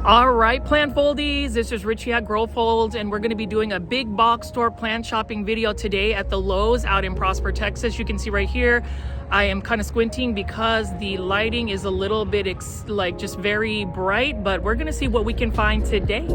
All right, plant foldies, this is Richie at Grow Folds, and we're going to be doing a big box store plant shopping video today at the Lowe's out in Prosper, Texas. You can see right here, I am kind of squinting because the lighting is a little bit just very bright, but we're going to see what we can find today.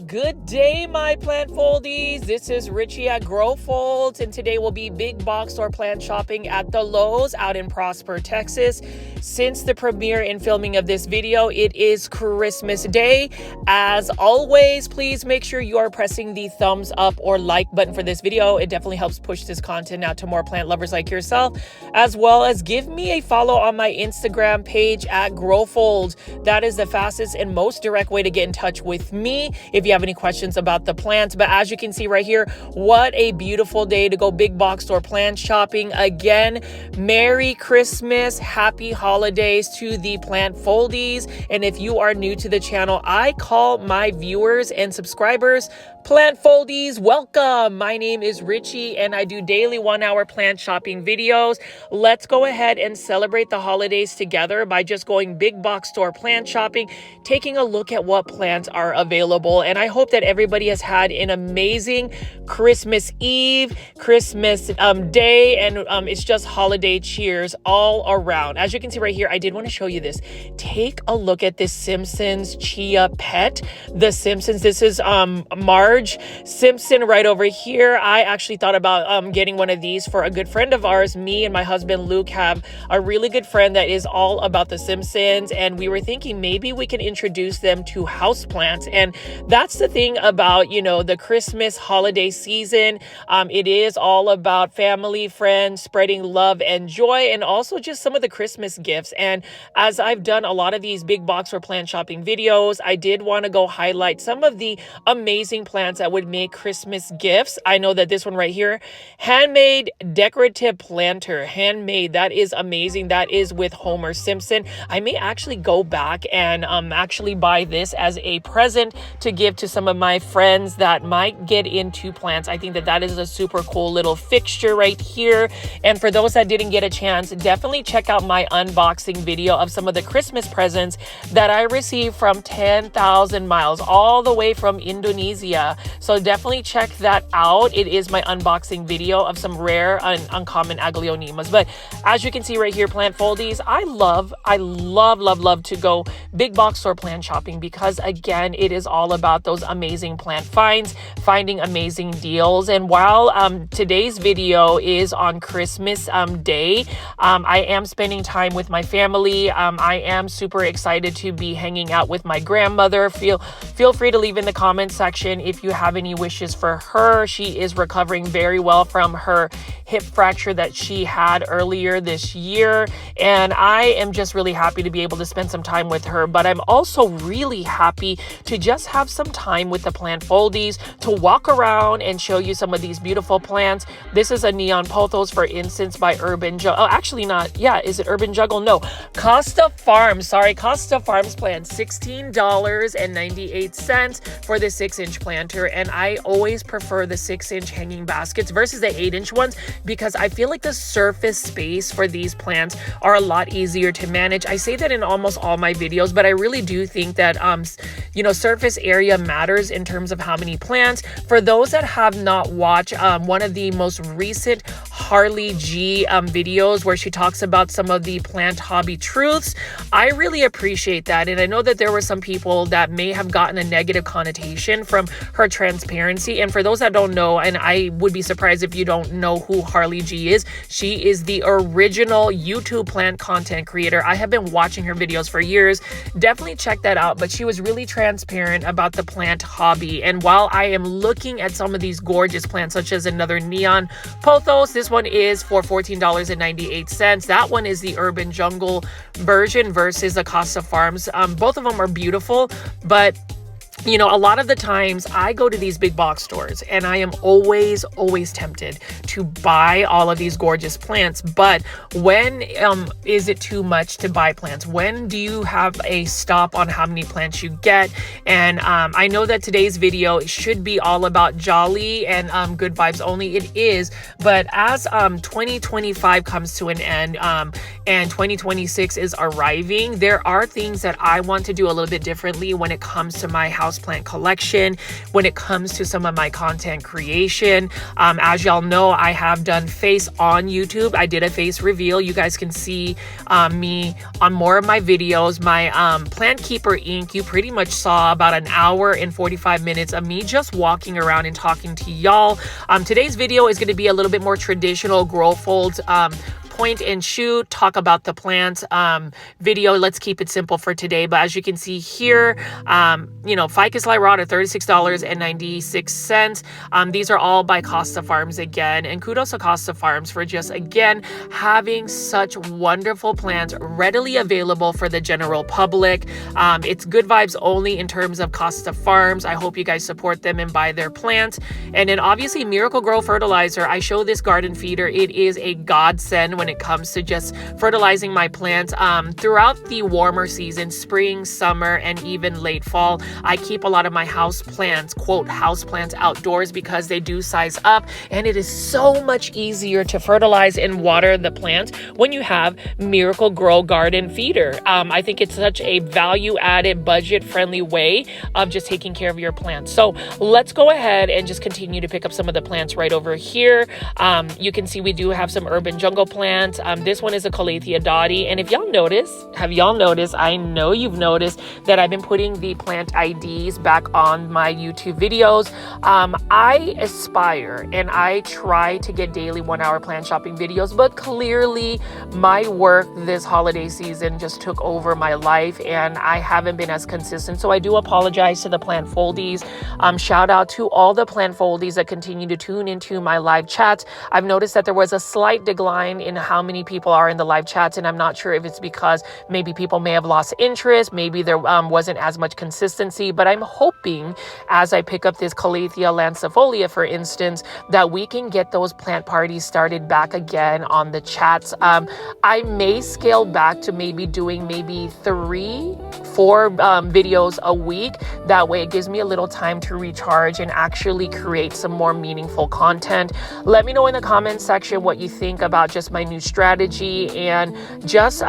Good day, my plant foldies. This is Richie at Grow Folds, and today will be big box store plant shopping at the Lowe's out in Prosper, Texas. Since the premiere and filming of this video, it is Christmas Day. As always, please make sure you are pressing the thumbs up or like button for this video. It definitely helps push this content out to more plant lovers like yourself, as well as give me a follow on my Instagram page at Grow Folds. That is the fastest and most direct way to get in touch with me if you have any questions about the plants. But as you can see right here, what a beautiful day to go big box store plant shopping. Again, Merry Christmas, Happy Holidays to the plant foldies. And if you are new to the channel, I call my viewers and subscribers plant foldies. Welcome. My name is Richie and I do daily 1-hour plant shopping videos. Let's go ahead and celebrate the holidays together by just going big box store plant shopping, taking a look at what plants are available. And I hope that everybody has had an amazing Christmas Eve, Christmas Day, and it's just holiday cheers all around. As you can see right here, I did want to show you this. Take a look at this Simpsons Chia pet. The Simpsons, this is Marge Simpson right over here. I actually thought about getting one of these for a good friend of ours. Me and my husband Luke have a really good friend that is all about the Simpsons, and we were thinking maybe we can introduce them to houseplants. And that's the thing about, the Christmas holiday season. It is all about family, friends, spreading love and joy, and also just some of the Christmas gifts. And as I've done a lot of these big box or plant shopping videos, I did want to go highlight some of the amazing plants that would make Christmas gifts. I know that this one right here, handmade decorative planter, handmade, that is amazing. That is with Homer Simpson. I may actually go back and actually buy this as a present to give to some of my friends that might get into plants. I think that that is a super cool little fixture right here. And for those that didn't get a chance, definitely check out my unboxing video of some of the Christmas presents that I received from 10,000 miles all the way from Indonesia. So definitely check that out. It is my unboxing video of some rare and uncommon aglionemas. But as you can see right here, plant foldies, I love to go big box store plant shopping because again, it is all about those amazing plant finds, finding amazing deals. And while today's video is on Christmas Day, I am spending time with my family. I am super excited to be hanging out with my grandmother. Feel free to leave in the comment section if you have any wishes for her. She is recovering very well from her hip fracture that she had earlier this year, and I am just really happy to be able to spend some time with her. But I'm also really happy to just have some time with the plant foldies to walk around and show you some of these beautiful plants. This is a neon pothos, for instance, by Urban Juggle. Oh, actually not. Yeah, is it Urban Juggle? No, Costa Farms. Sorry, Costa Farms plant, $16.98 for the 6-inch planter. And I always prefer the 6-inch hanging baskets versus the 8-inch ones because I feel like the surface space for these plants are a lot easier to manage. I say that in almost all my videos, but I really do think that surface area matters in terms of how many plants. For those that have not watched one of the most recent Harley G videos where she talks about some of the plant hobby truths, I really appreciate that. And I know that there were some people that may have gotten a negative connotation from her transparency. And for those that don't know, and I would be surprised if you don't know who Harley G is, she is the original YouTube plant content creator. I have been watching her videos for years. Definitely check that out. But she was really transparent about the plant hobby. And while I am looking at some of these gorgeous plants, such as another neon pothos, this one is for $14.98. That one is the Urban Jungle version versus the Costa Farms. Both of them are beautiful, but You know, a lot of the times I go to these big box stores and I am always tempted to buy all of these gorgeous plants. But when is it too much to buy plants? When do you have a stop on how many plants you get? And I know that today's video should be all about jolly and good vibes only. It is, but as 2025 comes to an end and 2026 is arriving, there are things that I want to do a little bit differently when it comes to my houseplant collection, when it comes to some of my content creation. As y'all know, I have done face on YouTube. I did a face reveal. You guys can see me on more of my videos. My Plant Keeper Inc. You pretty much saw about an hour and 45 minutes of me just walking around and talking to y'all. Today's video is going to be a little bit more traditional grow folds, point and shoot, talk about the plants video. Let's keep it simple for today. But as you can see here, you know, ficus lyrata, $36.96. These are all by Costa Farms again. And kudos to Costa Farms for just, again, having such wonderful plants readily available for the general public. It's good vibes only in terms of Costa Farms. I hope you guys support them and buy their plants. And then obviously Miracle Grow Fertilizer. I show this garden feeder. It is a godsend when it comes to just fertilizing my plants throughout the warmer season, spring, summer, and even late fall. I keep a lot of my house plants, quote, house plants outdoors because they do size up, and it is so much easier to fertilize and water the plants when you have Miracle Grow Garden Feeder. I think it's such a value-added, budget-friendly way of just taking care of your plants. So let's go ahead and just continue to pick up some of the plants right over here. You can see we do have some urban jungle plants. This one is a Calathea dotty. And if y'all notice, I know you've noticed that I've been putting the plant IDs back on my YouTube videos. I aspire and I try to get daily 1-hour plant shopping videos, but clearly my work this holiday season just took over my life and I haven't been as consistent. So I do apologize to the plant foldies. Shout out to all the plant foldies that continue to tune into my live chats. I've noticed that there was a slight decline in how many people are in the live chats, and I'm not sure if it's because maybe people may have lost interest, maybe there wasn't as much consistency, but I'm hoping as I pick up this Calathea lancifolia, for instance, that we can get those plant parties started back again on the chats. I may scale back to maybe doing 3-4 videos a week. That way it gives me a little time to recharge and actually create some more meaningful content. Let me know in the comments section what you think about just my new strategy and just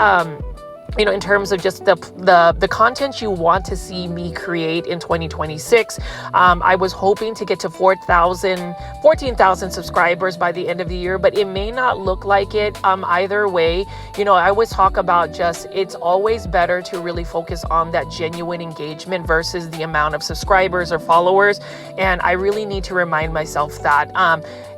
you know, in terms of just the content you want to see me create in 2026. I was hoping to get to 14,000 subscribers by the end of the year, but it may not look like it either way. You know, I always talk about just, it's always better to really focus on that genuine engagement versus the amount of subscribers or followers. And I really need to remind myself that,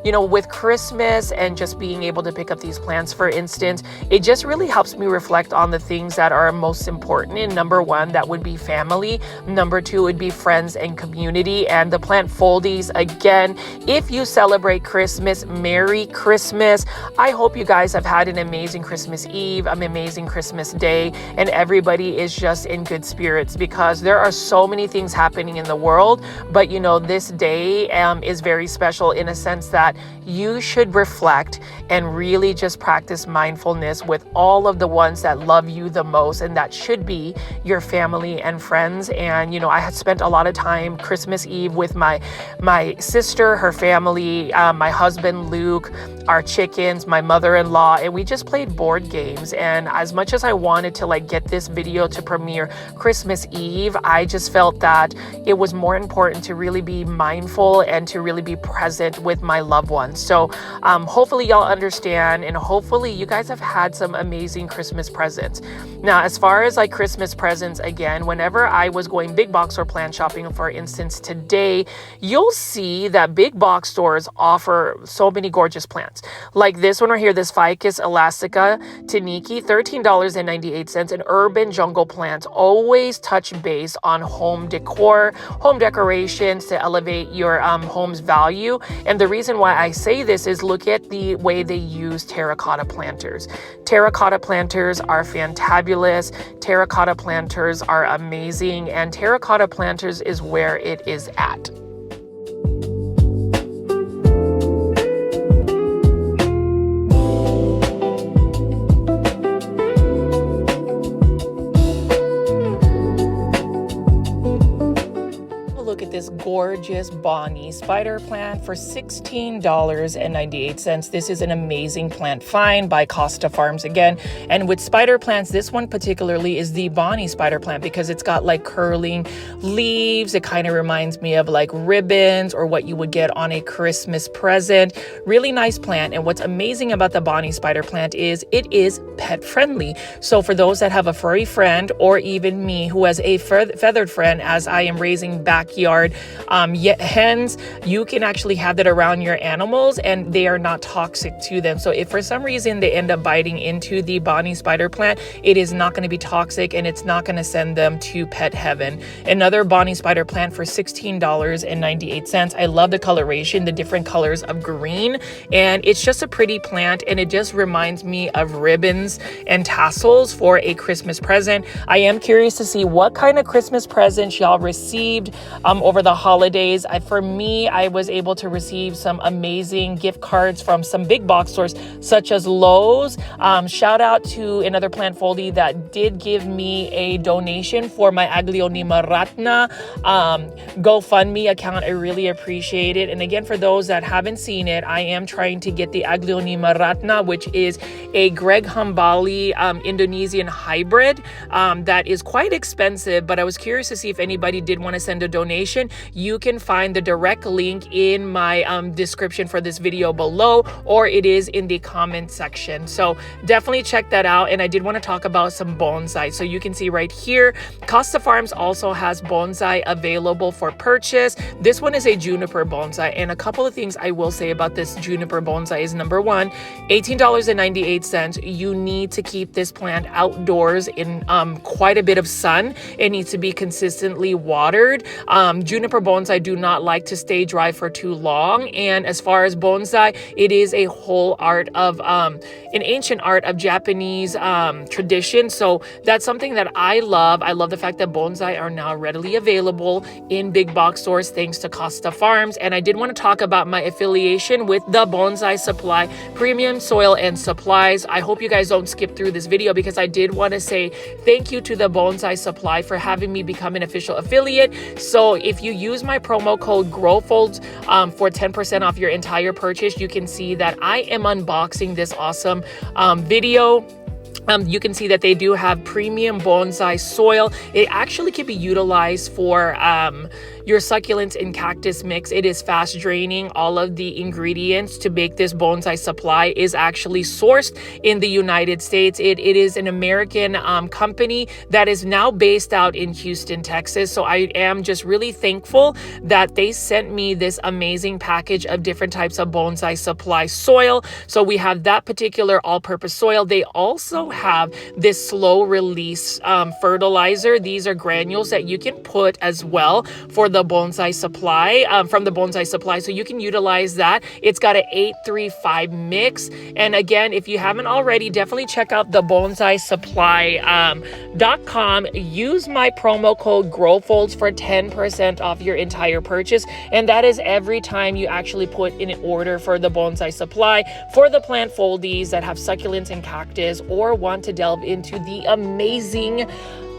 you know, with Christmas and just being able to pick up these plants, for instance, it just really helps me reflect on the things that are most important. And number one, that would be family. Number two would be friends and community. And the plant foldies, again, if you celebrate Christmas, Merry Christmas. I hope you guys have had an amazing Christmas Eve, an amazing Christmas Day, and everybody is just in good spirits because there are so many things happening in the world. But, you know, this day is very special in a sense that you should reflect and really just practice mindfulness with all of the ones that love you the most, and that should be your family and friends. And you know, I had spent a lot of time Christmas Eve with my sister, her family, my husband Luke, our chickens, my mother-in-law, and we just played board games. And as much as I wanted to like get this video to premiere Christmas Eve, I just felt that it was more important to really be mindful and to really be present with my loved ones. So hopefully y'all understand, and hopefully you guys have had some amazing Christmas presents. Now, as far as like Christmas presents, again, whenever I was going big box or plant shopping, for instance, today, you'll see that big box stores offer so many gorgeous plants. Like this one right here, this Ficus elastica Taniki, $13.98, an urban jungle plant. Always touch base on home decor, home decorations to elevate your home's value. And the reason why I say this is look at the way they use terracotta planters. Terracotta planters are fantastic. fantabulous. Terracotta planters are amazing, and terracotta planters is where it is at. Look at this gorgeous Bonnie spider plant for $16.98. This is an amazing plant find by Costa Farms again. And with spider plants, this one particularly is the Bonnie spider plant because it's got like curling leaves. It kind of reminds me of like ribbons or what you would get on a Christmas present. Really nice plant. And what's amazing about the Bonnie spider plant is it is pet friendly. So for those that have a furry friend, or even me who has a feathered friend, as I am raising backyard hens, you can actually have that around your animals and they are not toxic to them. So if for some reason they end up biting into the Bonnie spider plant, it is not going to be toxic and it's not going to send them to pet heaven. Another Bonnie spider plant for $16.98. I love the coloration, the different colors of green, and it's just a pretty plant and it just reminds me of ribbons and tassels for a Christmas present. I am curious to see what kind of Christmas presents y'all received over the holidays. For me, I was able to receive some amazing gift cards from some big box stores such as Lowe's. Shout out to another plant foldie that did give me a donation for my Aglaonema ratna GoFundMe account. I really appreciate it. And again, for those that haven't seen it, I am trying to get the Aglaonema ratna, which is a Greg Hambali Indonesian hybrid that is quite expensive, but I was curious to see if anybody did want to send a donation. You can find the direct link in my description for this video below, or it is in the comment section. So definitely check that out. And I did want to talk about some bonsai. So you can see right here, Costa Farms also has bonsai available for purchase. This one is a juniper bonsai. And a couple of things I will say about this juniper bonsai is, number one, $18.98. You need to keep this plant outdoors in quite a bit of sun. It needs to be consistently watered. Juniper bonsai do not like to stay dry for too long. And as far as bonsai, it is a whole art of an ancient art of Japanese tradition. So that's something that I love. I love the fact that bonsai are now readily available in big box stores thanks to Costa Farms. And I did want to talk about my affiliation with the Bonsai Supply Premium Soil and Supplies. I hope you guys don't skip through this video because I did want to say thank you to the Bonsai Supply for having me become an official affiliate. So if you use my promo code GROWFOLDS for 10% off your entire purchase, you can see that I am unboxing this awesome video. You can see that they do have premium bonsai soil. It actually can be utilized for your succulents and cactus mix. It is fast draining. All of the ingredients to make this bonsai supply is actually sourced in the United States. It is an American company that is now based out in Houston, Texas. So I am just really thankful that they sent me this amazing package of different types of bonsai supply soil. So we have that particular all-purpose soil. They also have this slow release fertilizer. These are granules that you can put as well for the bonsai supply, from the bonsai supply. So you can utilize that. It's got an 8-3-5 mix. And again, if you haven't already, definitely check out the bonsai.com. Use my promo code GROWFOLDS for 10% off your entire purchase. And that is every time you actually put in an order for the bonsai supply for the plant foldies that have succulents and cactus, or want to delve into the amazing,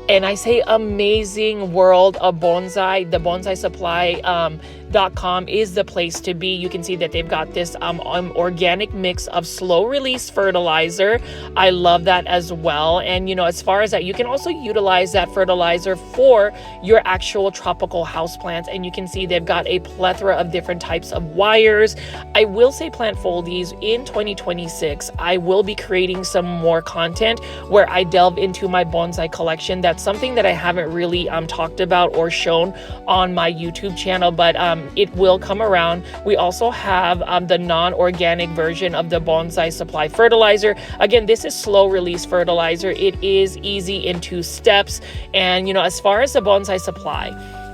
and I say amazing, world of bonsai. The Bonsai Supply.com is the place to be. You can see that they've got this organic mix of slow release fertilizer. I love that as well. And you know, as far as that, you can also utilize that fertilizer for your actual tropical houseplants. And you can see they've got a plethora of different types of wires. I will say, plant foldies, in 2026, I will be creating some more content where I delve into my bonsai collection. That's something that I haven't really talked about or shown on my YouTube channel, but it will come around. We also have the non-organic version of the Bonsai Supply fertilizer. Again, this is slow release fertilizer. It is easy in 2 steps. And you know, as far as the Bonsai Supply,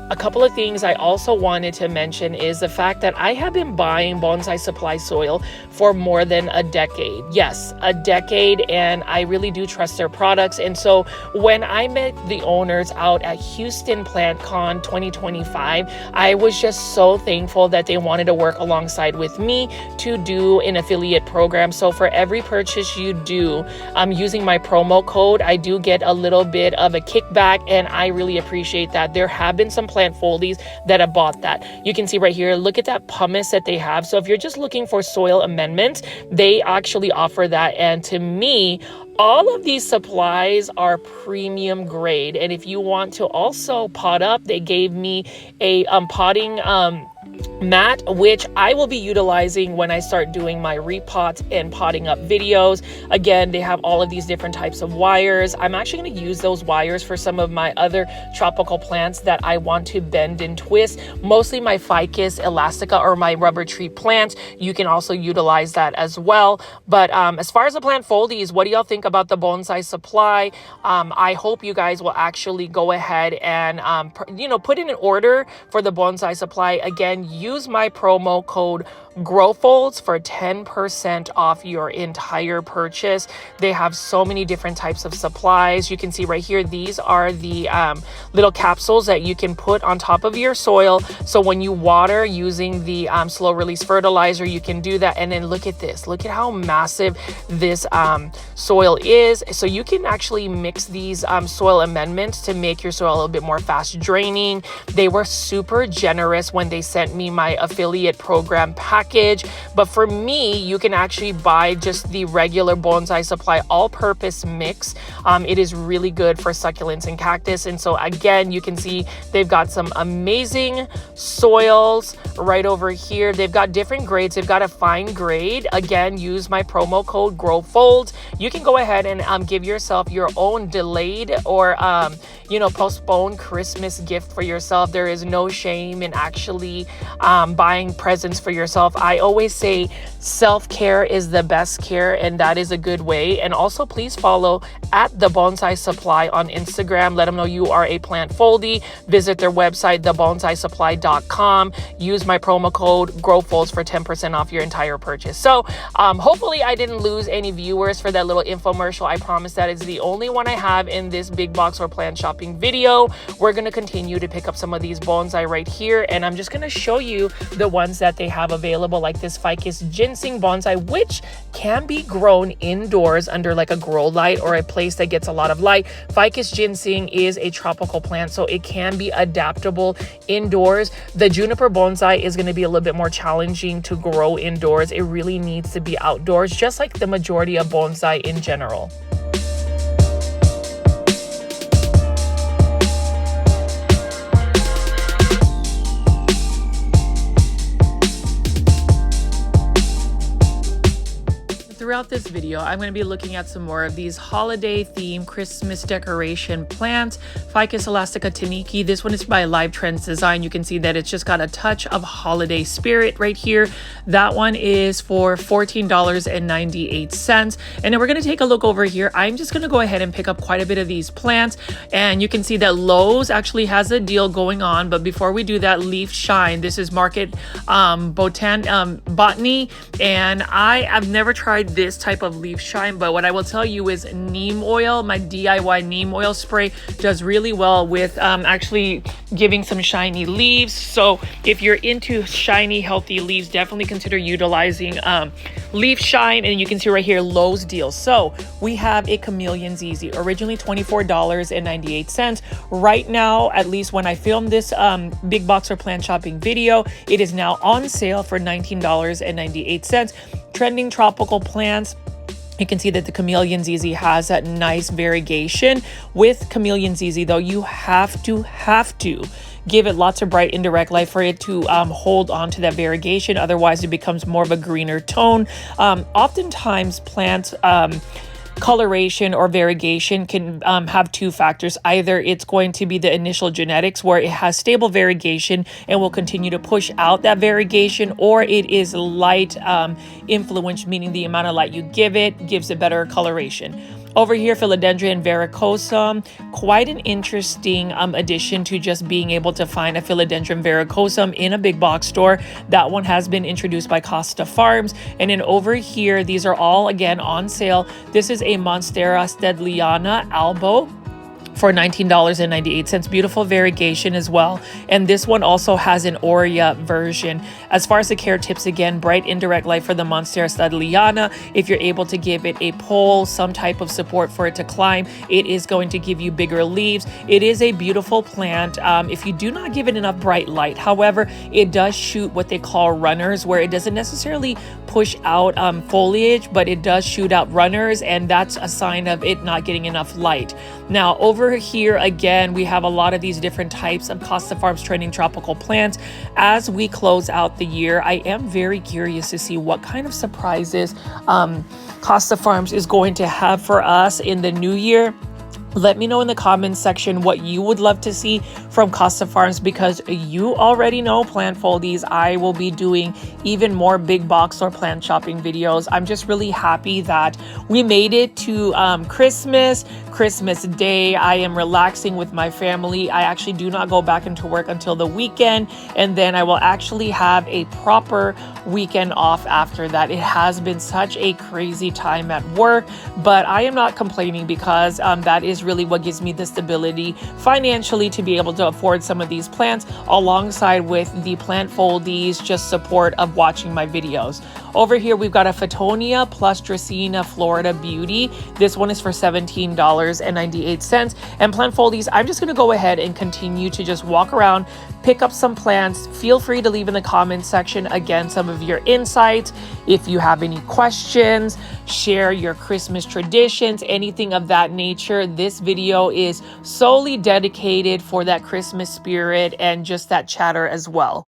A couple of things I also wanted to mention is the fact that I have been buying bonsai supply soil for more than a decade. Yes, a decade, and I really do trust their products. And so when I met the owners out at Houston Plant Con 2025, I was just so thankful that they wanted to work alongside with me to do an affiliate program. So for every purchase you do, using my promo code, I do get a little bit of a kickback, and I really appreciate that. There have been some plant Foldies that have bought that. You can see right here, look at that pumice that they have. So if you're just looking for soil amendments, they actually offer that. And to me, all of these supplies are premium grade. And if you want to also pot up, they gave me a potting mat, which I will be utilizing when I start doing my repots and potting up videos. Again, they have all of these different types of wires. I'm actually going to use those wires for some of my other tropical plants that I want to bend and twist, mostly my ficus elastica or my rubber tree plants. You can also utilize that as well. But as far as the plant Foldies, what do y'all think about the bonsai supply? I hope you guys will actually go ahead and put in an order for the bonsai supply. Again, use my promo code GrowFolds for 10% off your entire purchase. They have so many different types of supplies. You can see right here, these are the little capsules that you can put on top of your soil. So when you water using the slow release fertilizer, you can do that. And then look at this. Look at how massive this soil is. So you can actually mix these soil amendments to make your soil a little bit more fast draining. They were super generous when they sent me my affiliate program package. But for me, you can actually buy just the regular bonsai supply all-purpose mix. It is really good for succulents and cactus. And so again, you can see they've got some amazing soils right over here. They've got different grades. They've got a fine grade. Again, use my promo code GrowFolds. You can go ahead and give yourself your own delayed or postponed Christmas gift for yourself. There is no shame in actually buying presents for yourself. I always say self-care is the best care, and that is a good way. And also please follow at the Bonsai Supply on Instagram. Let them know you are a plant Foldie. Visit their website, thebonsaisupply.com. Use my promo code GrowFolds for 10% off your entire purchase. So hopefully I didn't lose any viewers for that little infomercial. I promise that is the only one I have in this big box or plant shopping video. We're going to continue to pick up some of these bonsai right here, and I'm just going to show you the ones that they have available, like this ficus ginseng bonsai, which can be grown indoors under like a grow light or a place that gets a lot of light. Ficus ginseng is a tropical plant, so it can be adaptable indoors. The juniper bonsai is going to be a little bit more challenging to grow indoors. It really needs to be outdoors, just like the majority of bonsai in general. Throughout this video, I'm going to be looking at some more of these holiday themed Christmas decoration plants. Ficus elastica taniki. This one is by Live Trends Design. You can see that it's just got a touch of holiday spirit right here. That one is for $14.98. And then we're going to take a look over here. I'm just going to go ahead and pick up quite a bit of these plants. And you can see that Lowe's actually has a deal going on. But before we do that, Leaf Shine. This is Market Botany. And I have never tried this type of leaf shine, but what I will tell you is neem oil, my DIY neem oil spray, does really well with actually giving some shiny leaves. So if you're into shiny, healthy leaves, definitely consider utilizing Leaf Shine. And you can see right here Lowe's deal. So we have a Chameleon ZZ, originally $24.98. Right now, at least when I filmed this big box or plant shopping video, it is now on sale for $19.98. Trending tropical plants. You can see that the Chameleon ZZ has that nice variegation. With Chameleon ZZ though, you have to give it lots of bright indirect light for it to hold on to that variegation. Otherwise it becomes more of a greener tone. Oftentimes plants coloration or variegation can have two factors. Either it's going to be the initial genetics where it has stable variegation and will continue to push out that variegation, or it is light influence, meaning the amount of light you give it gives it better coloration. Over here, Philodendron varicosum, quite an interesting addition to just being able to find a Philodendron varicosum in a big box store. That one has been introduced by Costa Farms. And then over here, these are all again on sale. This is a Monstera Stedliana albo for $19.98. Beautiful variegation as well. And this one also has an Aurea version. As far as the care tips, again, bright indirect light for the Monstera Stedliana. If you're able to give it a pole, some type of support for it to climb, it is going to give you bigger leaves. It is a beautiful plant. If you do not give it enough bright light, however, it does shoot what they call runners, where it doesn't necessarily push out foliage, but it does shoot out runners, and that's a sign of it not getting enough light. Now, over here again, we have a lot of these different types of Costa Farms trending tropical plants. As we close out the year, I am very curious to see what kind of surprises Costa Farms is going to have for us in the new year. Let me know in the comments section what you would love to see from Costa Farms, because you already know, plant foldies, I will be doing even more big box or plant shopping videos. I'm just really happy that we made it to Christmas Day. I am relaxing with my family. I actually do not go back into work until the weekend, and then I will actually have a proper weekend off after that. It has been such a crazy time at work, but I am not complaining, because that is really what gives me the stability financially to be able to afford some of these plants, alongside with the plant foldies, just support of watching my videos. Over here, we've got a Fittonia plus Dracaena Florida Beauty. This one is for $17.98. And plant foldies, I'm just going to go ahead and continue to just walk around, pick up some plants. Feel free to leave in the comments section, again, some of your insights. If you have any questions, share your Christmas traditions, anything of that nature. This video is solely dedicated for that Christmas spirit and just that chatter as well.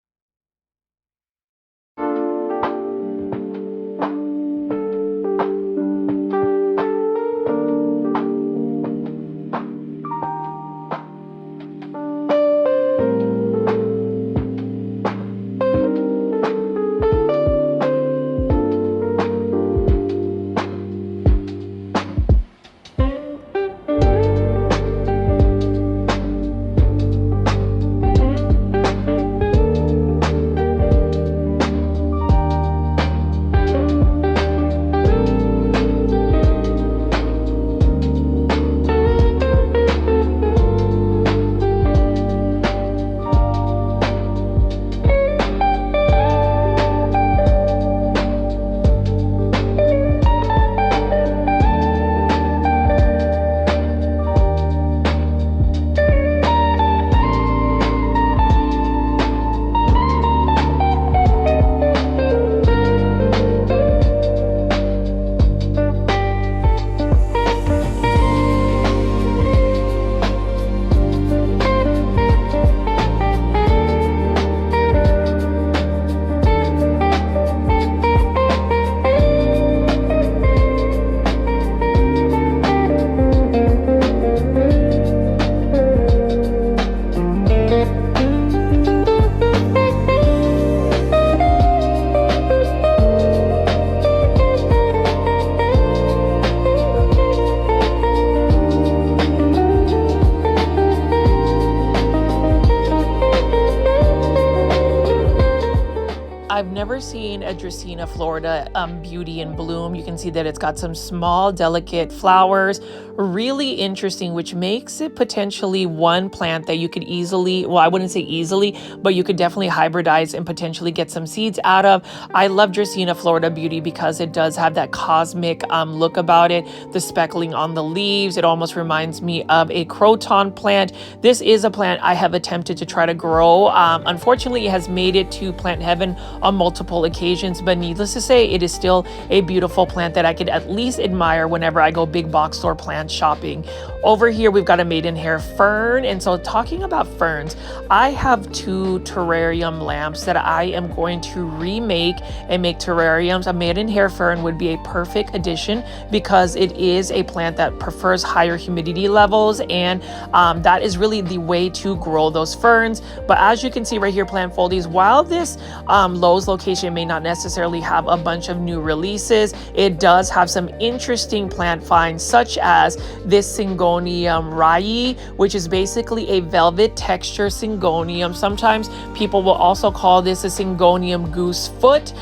I've never seen a Dracaena Florida beauty in bloom. You can see that it's got some small, delicate flowers, really interesting, which makes it potentially one plant that you could easily, well, I wouldn't say easily, but you could definitely hybridize and potentially get some seeds out of. I love Dracaena Florida Beauty because it does have that cosmic look about it. The speckling on the leaves, it almost reminds me of a croton plant. This is a plant I have attempted to try to grow. Unfortunately, it has made it to plant heaven on multiple occasions, but needless to say, it is still a beautiful plant that I could at least admire whenever I go big box store plant shopping. Over here, we've got a maidenhair fern. And so talking about ferns, I have two terrarium lamps that I am going to remake and make terrariums. A maidenhair fern would be a perfect addition because it is a plant that prefers higher humidity levels, and that is really the way to grow those ferns. But as you can see right here, plant foldies, while this Lowe Lowe's location may not necessarily have a bunch of new releases, it does have some interesting plant finds, such as this Syngonium rai, which is basically a velvet texture Syngonium. Sometimes people will also call this a Syngonium goosefoot.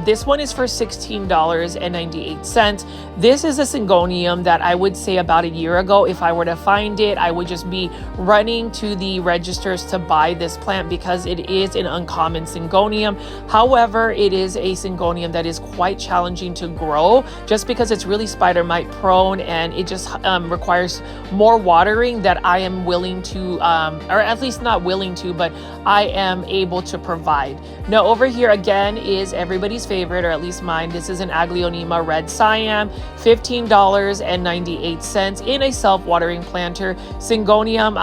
This one is for $16.98. This is a Syngonium that I would say about a year ago, if I were to find it, I would just be running to the registers to buy this plant because it is an uncommon Syngonium. However, it is a Syngonium that is quite challenging to grow just because it's really spider mite prone, and it just requires more watering that I am willing to, or at least not willing to, but I am able to provide. Now over here again is everybody's favorite, or at least mine. This is an Aglaonema red Siam, $15.98 in a self-watering planter. Syngonium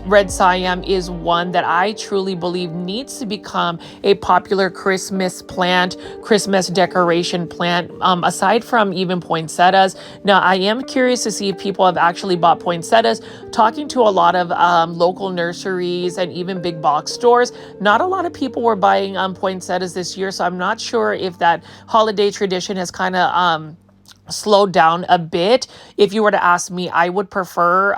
red Siam is one that I truly believe needs to become a popular Christmas plant, Christmas decoration plant, aside from even poinsettias. Now I am curious to see if people have actually bought poinsettias. Talking to a lot of local nurseries and even big box stores, not a lot of people were buying poinsettias this year, so I'm not sure if that holiday tradition has kind of slowed down a bit. If you were to ask me, I would prefer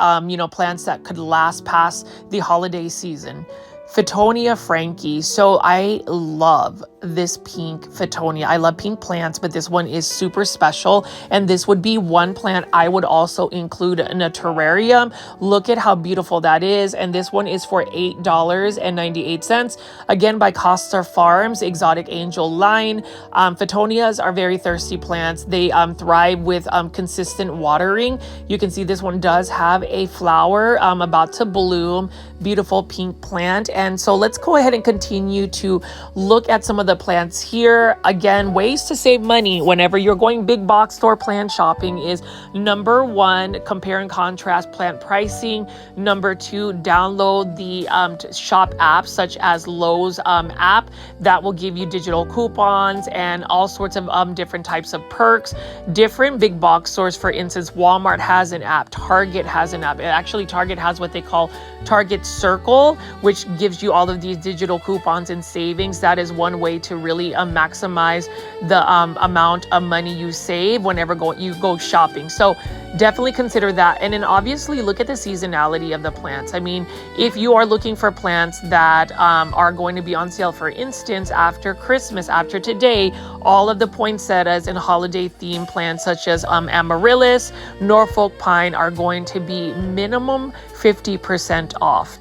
plants that could last past the holiday season. Fittonia frankie. So I love this pink Fittonia. I love pink plants, but this one is super special. And this would be one plant I would also include in a terrarium. Look at how beautiful that is. And this one is for $8.98. Again, by Costa Farms, Exotic Angel line. Fittonias are very thirsty plants. They thrive with consistent watering. You can see this one does have a flower about to bloom. Beautiful pink plant. And so let's go ahead and continue to look at some of the plants here. Again, ways to save money whenever you're going big box store plant shopping is: number one, compare and contrast plant pricing. Number two, download the shop apps such as Lowe's app that will give you digital coupons and all sorts of different types of perks. Different big box stores, for instance, Walmart has an app, Target has an app. Actually, Target has what they call Target Circle, which gives you all of these digital coupons and savings. That is one way to really maximize the amount of money you save whenever you go shopping. So definitely consider that. And then obviously look at the seasonality of the plants. I mean, if you are looking for plants that are going to be on sale, for instance, after Christmas, after today, all of the poinsettias and holiday themed plants such as amaryllis, Norfolk pine are going to be minimum 50% off.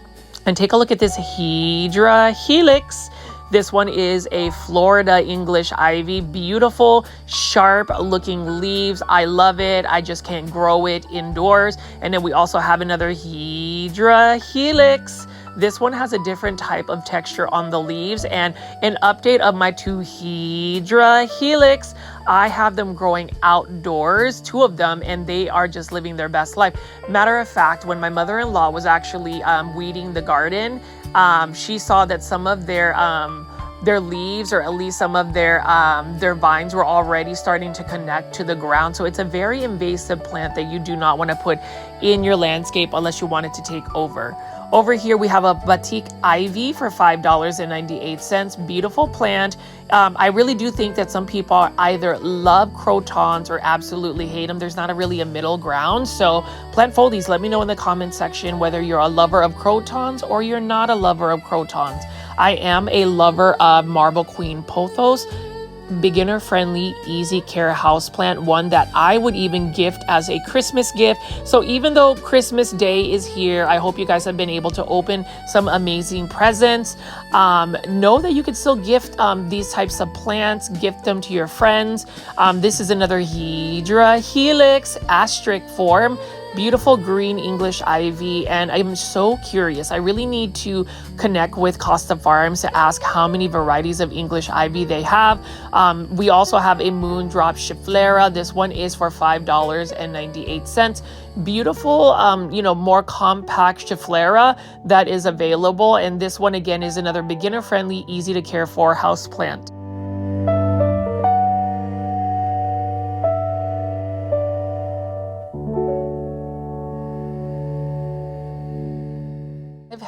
And take a look at this Hydra helix. This one is a Florida English ivy. Beautiful, sharp looking leaves. I love it. I just can't grow it indoors. And then we also have another Hydra helix. This one has a different type of texture on the leaves. And an update of my two Hydra helix, I have them growing outdoors, two of them, and they are just living their best life. Matter of fact, when my mother-in-law was actually weeding the garden, she saw that some of their leaves, or at least some of their vines, were already starting to connect to the ground. So it's a very invasive plant that you do not want to put in your landscape unless you want it to take over. Over here, we have a batik ivy for $5.98. Beautiful plant. I really do think that some people either love crotons or absolutely hate them. There's not really a middle ground. So plant foldies, let me know in the comment section whether you're a lover of crotons or you're not a lover of crotons. I am a lover of Marble Queen pothos. Beginner friendly, easy care houseplant, one that I would even gift as a Christmas gift. So even though Christmas Day is here, I hope you guys have been able to open some amazing presents. Know that you could still gift these types of plants, gift them to your friends. This is another Hydra helix, asterisk form. Beautiful green English ivy, and I'm so curious. I really need to connect with Costa Farms to ask how many varieties of English ivy they have. We also have a Moondrop Schefflera. This one is for $5.98. Beautiful, more compact Schefflera that is available, and this one again is another beginner-friendly, easy to care for house plant.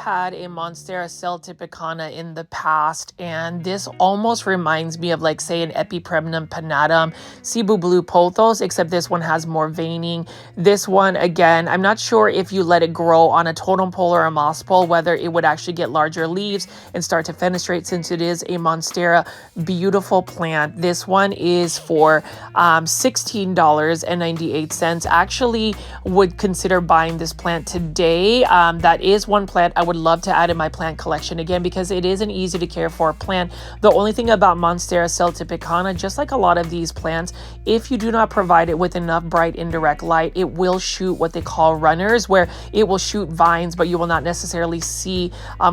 had a Monstera celtipicana in the past, and this almost reminds me of, like, say, an Epipremnum pinnatum, Cebu blue pothos, except this one has more veining. This one, again, I'm not sure if you let it grow on a totem pole or a moss pole, whether it would actually get larger leaves and start to fenestrate, since it is a Monstera. Beautiful plant. This one is for $16.98. Actually would consider buying this plant today. That is one plant I would love to add in my plant collection again, because it is an easy to care for plant. The only thing about Monstera celtipicana, just like a lot of these plants, if you do not provide it with enough bright indirect light, it will shoot what they call runners, where it will shoot vines, but you will not necessarily see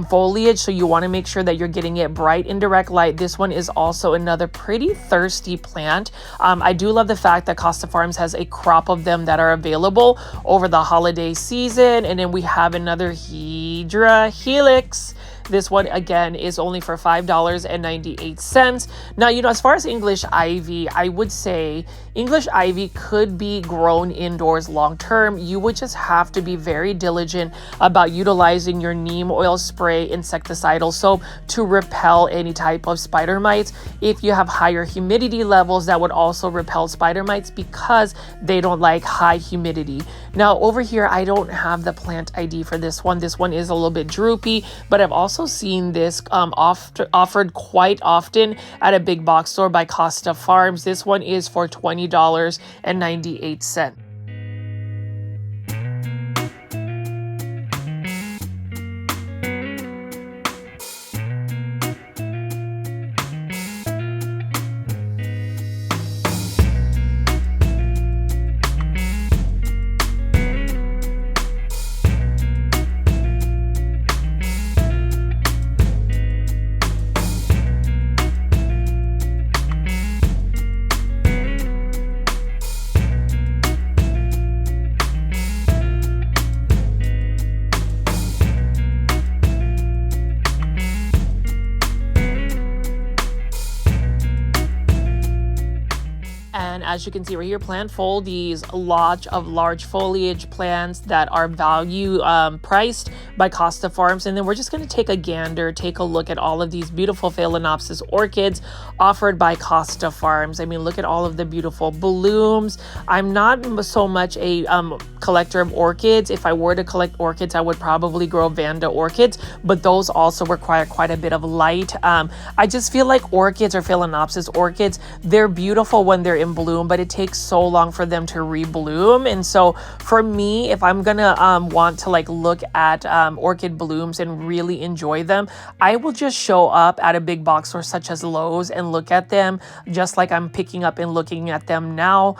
foliage. So you want to make sure that you're getting it bright indirect light. This one is also another pretty thirsty plant. I do love the fact that Costa Farms has a crop of them that are available over the holiday season. And then we have another Hydra Helix. This one, again, is only for $5.98. Now, as far as English ivy, I would say English ivy could be grown indoors long term. You would just have to be very diligent about utilizing your neem oil spray insecticidal soap to repel any type of spider mites. If you have higher humidity levels, that would also repel spider mites, because they don't like high humidity. Now, over here, I don't have the plant ID for this one. This one is a little bit droopy, but I've also seen this offered quite often at a big box store by Costa Farms. This one is for $20.98. And as you can see right here, plant Foldies, a lot of large foliage plants that are value priced by Costa Farms. And then we're just going to take a gander, take a look at all of these beautiful Phalaenopsis orchids offered by Costa Farms. I mean, look at all of the beautiful blooms. I'm not so much a collector of orchids. If I were to collect orchids, I would probably grow Vanda orchids, but those also require quite a bit of light. I just feel like orchids or Phalaenopsis orchids, they're beautiful when they're in bloom, but it takes so long for them to rebloom. And so for me, if I'm gonna want to like look at orchid blooms and really enjoy them, I will just show up at a big box store such as Lowe's and look at them just like I'm picking up and looking at them now,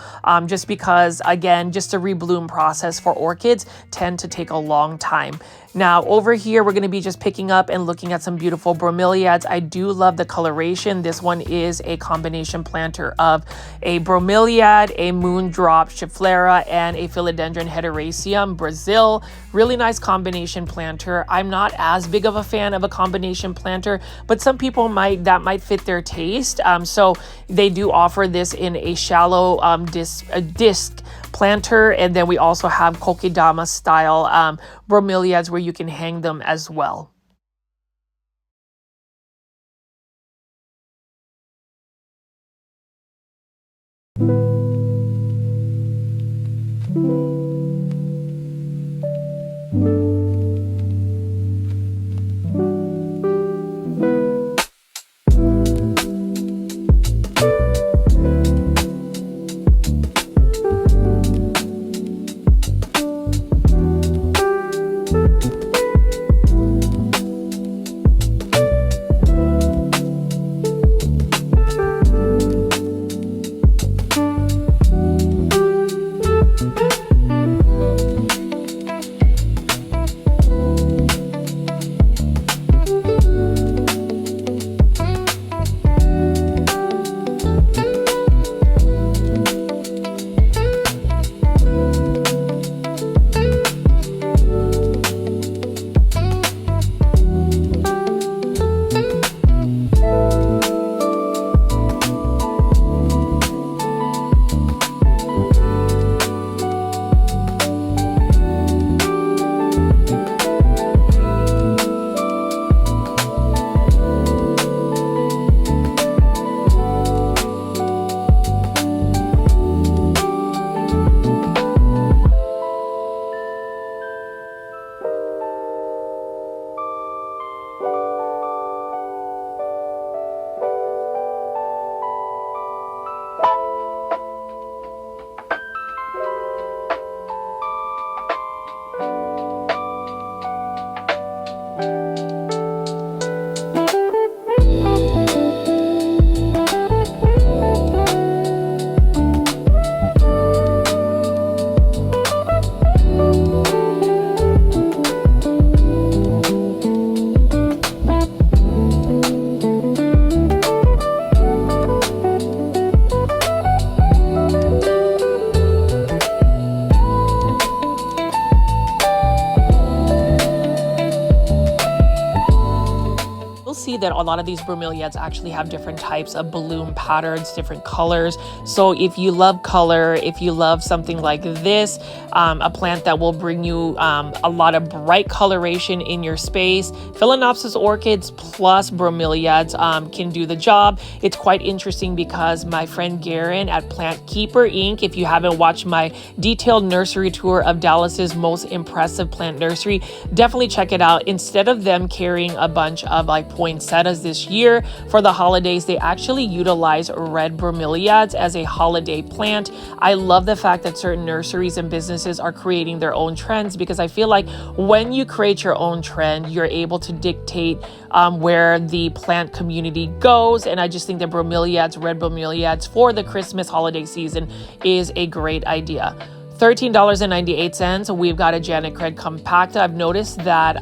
just because, again, just the rebloom process for orchids tend to take a long time. Now over here, we're going to be just picking up and looking at some beautiful bromeliads. I do love the coloration. This one is a combination planter of a bromeliad, a moondrop schefflera, and a philodendron heteroecium Brazil. Really nice combination planter. I'm not as big of a fan of a combination planter, but some people that might fit their taste. So they do offer this in a shallow disc planter, and then we also have kokedama style bromeliads where you can hang them as well. See that a lot of these bromeliads actually have different types of bloom patterns, different colors. So if you love color, if you love something like this, a plant that will bring you a lot of bright coloration in your space, Phalaenopsis orchids plus bromeliads can do the job. It's quite interesting because my friend Garen at Plant Keeper Inc., if you haven't watched my detailed nursery tour of Dallas's most impressive plant nursery, definitely check it out. Instead of them carrying a bunch of like poinsettias this year for the holidays, they actually utilize red bromeliads as a holiday plant. I love the fact that certain nurseries and businesses are creating their own trends, because I feel like when you create your own trend, you're able to dictate where the plant community goes. And I just think that bromeliads, red bromeliads for the Christmas holiday season is a great idea. $13.98. We've got a Janet Craig compacta. I've noticed that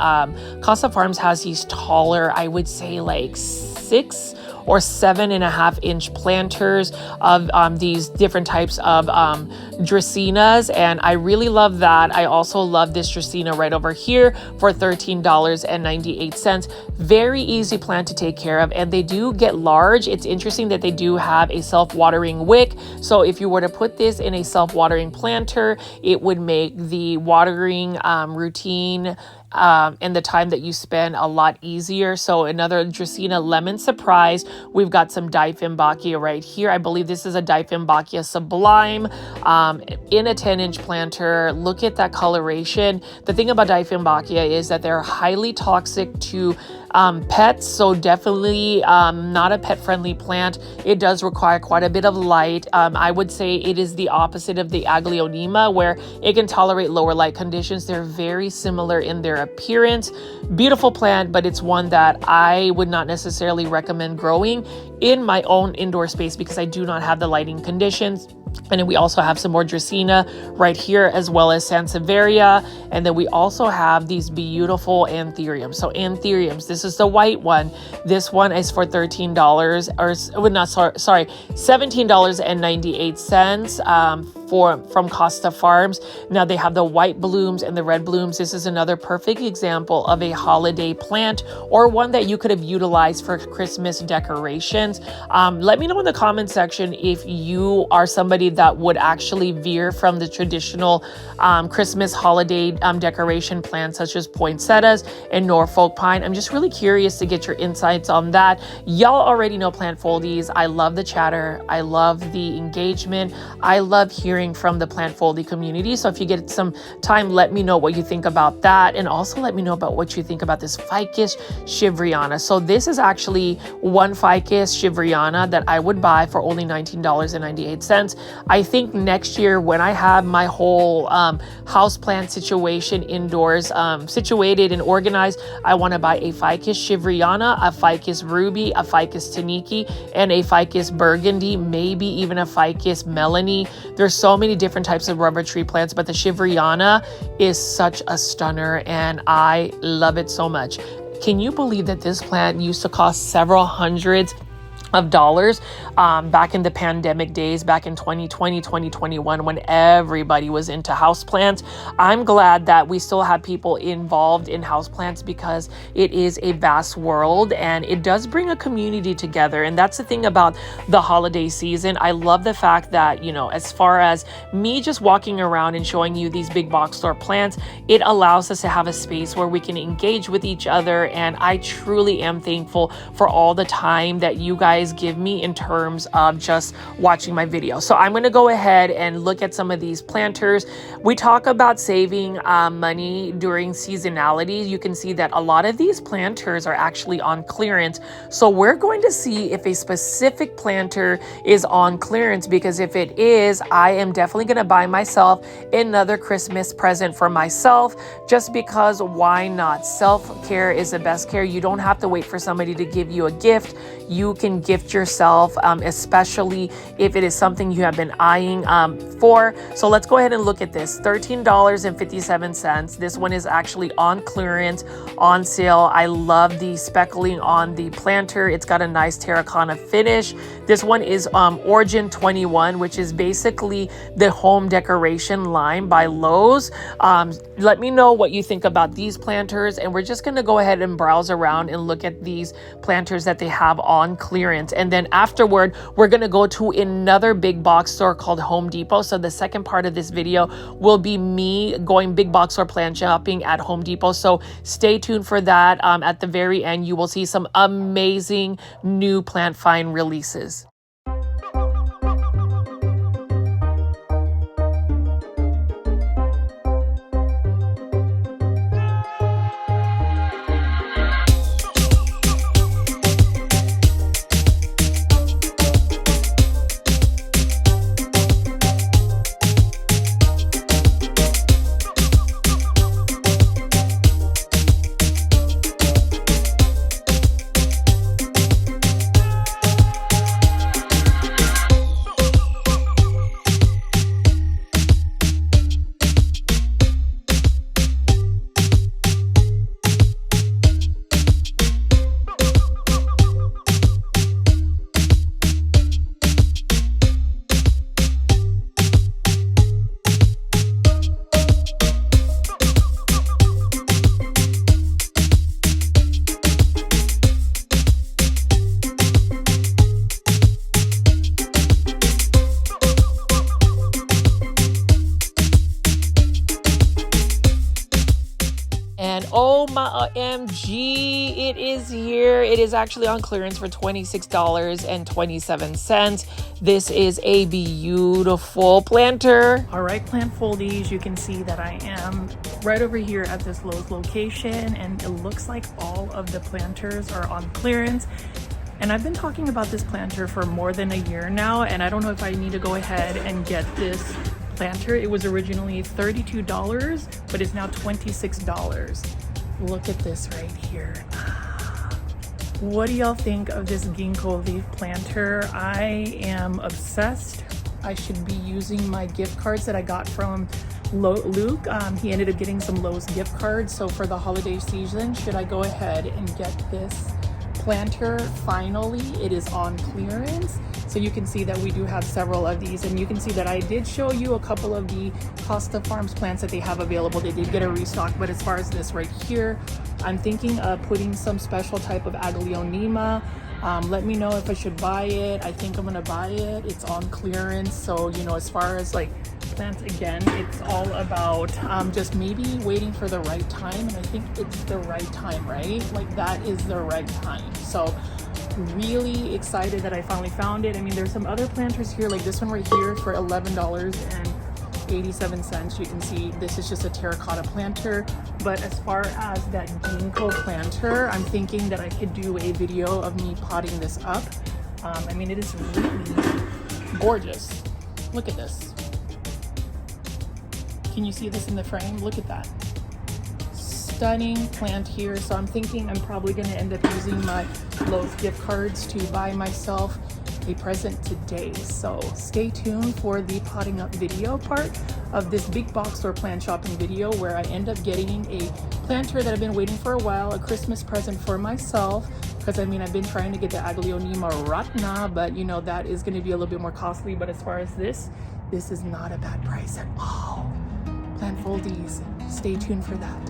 Casa Farms has these taller, I would say like 6 or 7.5 inch planters of these different types of dracaenas, and I really love that. I also love this dracaena right over here for $13.98. Very easy plant to take care of, and they do get large. It's interesting that they do have a self-watering wick, so if you were to put this in a self-watering planter, it would make the watering routine and the time that you spend a lot easier. So another Dracaena Lemon Surprise. We've got some Dieffenbachia right here. I believe this is a Dieffenbachia Sublime in a 10-inch planter. Look at that coloration. The thing about Dieffenbachia is that they're highly toxic to pets, so definitely not a pet-friendly plant. It does require quite a bit of light. I would say it is the opposite of the Aglaonema, where it can tolerate lower light conditions. They're very similar in their appearance. Beautiful plant, but it's one that I would not necessarily recommend growing in my own indoor space because I do not have the lighting conditions. And then we also have some more Dracaena right here, as well as Sansevieria. And then we also have these beautiful Anthuriums. So Anthuriums, this is the white one. This one is for $13 or not, sorry, $17.98 from Costa Farms. Now they have the white blooms and the red blooms. This is another perfect example of a holiday plant or one that you could have utilized for Christmas decorations. Let me know in the comment section if you are somebody that would actually veer from the traditional Christmas holiday decoration plants such as poinsettias and Norfolk pine. I'm just really curious to get your insights on that. Y'all already know Plant Foldies. I love the chatter. I love the engagement. I love hearing from the Plant Foldie community. So if you get some time, let me know what you think about that. And also let me know about what you think about this Ficus shiveriana. So this is actually one Ficus shiveriana that I would buy for only $19.98. I think next year when I have my whole houseplant situation indoors situated and organized, I want to buy a Ficus shiveriana, a Ficus ruby, a Ficus taniki, and a Ficus burgundy, maybe even a Ficus melanie. There's so many different types of rubber tree plants, but the shiveriana is such a stunner and I love it so much. Can you believe that this plant used to cost several hundreds of dollars back in the pandemic days, back in 2020, 2021, when everybody was into houseplants? I'm glad that we still have people involved in houseplants because it is a vast world and it does bring a community together. And that's the thing about the holiday season. I love the fact that, you know, as far as me just walking around and showing you these big box store plants, it allows us to have a space where we can engage with each other. And I truly am thankful for all the time that you guys guys give me in terms of just watching my video. So I'm going to go ahead and look at some of these planters. We talk about saving money during seasonality. You can see that a lot of these planters are actually on clearance. So we're going to see if a specific planter is on clearance, because if it is, I am definitely going to buy myself another Christmas present for myself, just because why not? Self-care is the best care. You don't have to wait for somebody to give you a gift. You can gift yourself, especially if it is something you have been eyeing for. So let's go ahead and look at this. $13.57. This one is actually on clearance, on sale. I love the speckling on the planter. It's got a nice terracotta finish. This one is Origin 21, which is basically the home decoration line by Lowe's. Let me know what you think about these planters, and we're just going to go ahead and browse around and look at these planters that they have on clearance. And then afterward, we're going to go to another big box store called Home Depot. So the second part of this video will be me going big box store plant shopping at Home Depot. So stay tuned for that. At the very end, you will see some amazing new plant find releases. And oh my OMG, it is here. It is actually on clearance for $26.27. This is a beautiful planter. All right, plant foldies, you can see that I am right over here at this Lowe's location, and it looks like all of the planters are on clearance. And I've been talking about this planter for more than a year now, and I don't know if I need to go ahead and get this planter. It was originally $32, but it's now $26. Look at this right here. What do y'all think of this ginkgo leaf planter? I am obsessed. I should be using my gift cards that I got from Luke. He ended up getting some Lowe's gift cards. So for the holiday season, should I go ahead and get this planter? Finally, it is on clearance. So you can see that we do have several of these, and you can see that I did show you a couple of the Costa Farms plants that they have available. They did get a restock, but as far as this right here, I'm thinking of putting some special type of aglaonema. Let me know if I should buy it. I think I'm gonna buy it. It's on clearance. So, you know, as far as like plants, again, it's all about just maybe waiting for the right time. And I think it's the right time, right? Like that is the right time. So really excited that I finally found it. I mean, there's some other planters here, like this one right here for $11.87. You can see this is just a terracotta planter. But as far as that ginkgo planter, I'm thinking that I could do a video of me potting this up. I mean, it is really gorgeous. Look at this. Can you see this in the frame? Look at that. Stunning plant here. So I'm thinking I'm probably going to end up using my Lowe's gift cards to buy myself a present today. So stay tuned for the potting up video part of this big box store plant shopping video, where I end up getting a planter that I've been waiting for a while, a Christmas present for myself, because I mean, I've been trying to get the aglaonema ratna, but you know, that is going to be a little bit more costly. But as far as this is not a bad price at all. Plant foldies, stay tuned for that.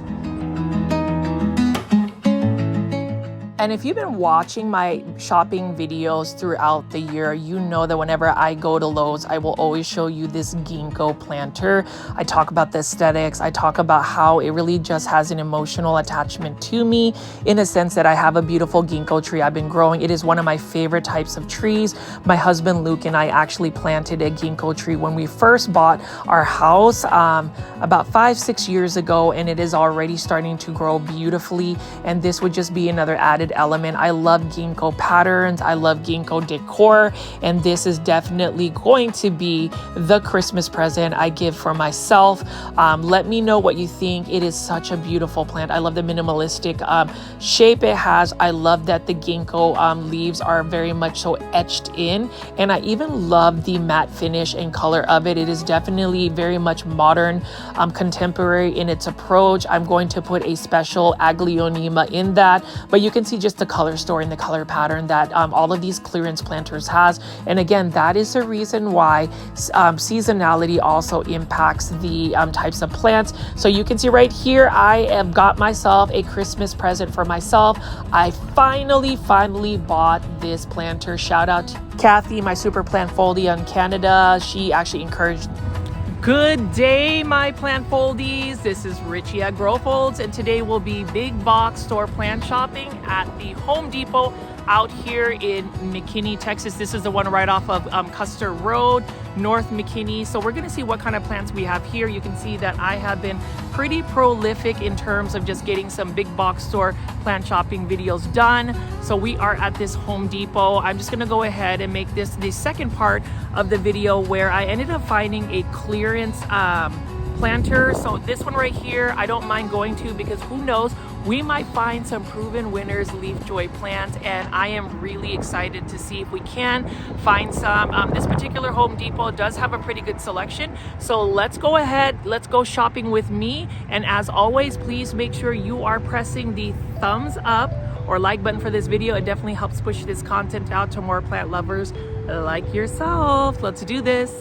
And if you've been watching my shopping videos throughout the year, you know that whenever I go to Lowe's, I will always show you this ginkgo planter. I talk about the aesthetics. I talk about how it really just has an emotional attachment to me in a sense that I have a beautiful ginkgo tree I've been growing. It is one of my favorite types of trees. My husband Luke and I actually planted a ginkgo tree when we first bought our house about 5-6 years ago, and it is already starting to grow beautifully. And this would just be another added element. I love ginkgo patterns. I love ginkgo decor, and this is definitely going to be the Christmas present I give for myself. Let me know what you think. It is such a beautiful plant. I love the minimalistic shape it has. I love that the ginkgo leaves are very much so etched in, and I even love the matte finish and color of it. It is definitely very much modern, contemporary in its approach. I'm going to put a special aglaonema in that, but you can see just the color story and the color pattern that all of these clearance planters has. And again, that is the reason why seasonality also impacts the types of plants. So you can see right here, I have got myself a Christmas present for myself. I finally bought this planter. Shout out to Kathy, my super plant Foldy in Canada. She actually encouraged. Good day, my plant foldies. This is Richie at Grow Folds, and today will be big box store plant shopping at the Home Depot out here in McKinney, Texas. This is the one right off of Custer Road, North McKinney. So we're gonna see what kind of plants we have here. You can see that I have been pretty prolific in terms of just getting some big box store plant shopping videos done. So we are at this Home Depot. I'm just gonna go ahead and make this the second part of the video where I ended up finding a clearance planter. So this one right here, I don't mind going to, because who knows, we might find some proven winners leaf joy plants, and I am really excited to see if we can find some. This particular Home Depot does have a pretty good selection. So let's go ahead, let's go shopping with me. And as always, please make sure you are pressing the thumbs up or like button for this video. It definitely helps push this content out to more plant lovers like yourself. Let's do this.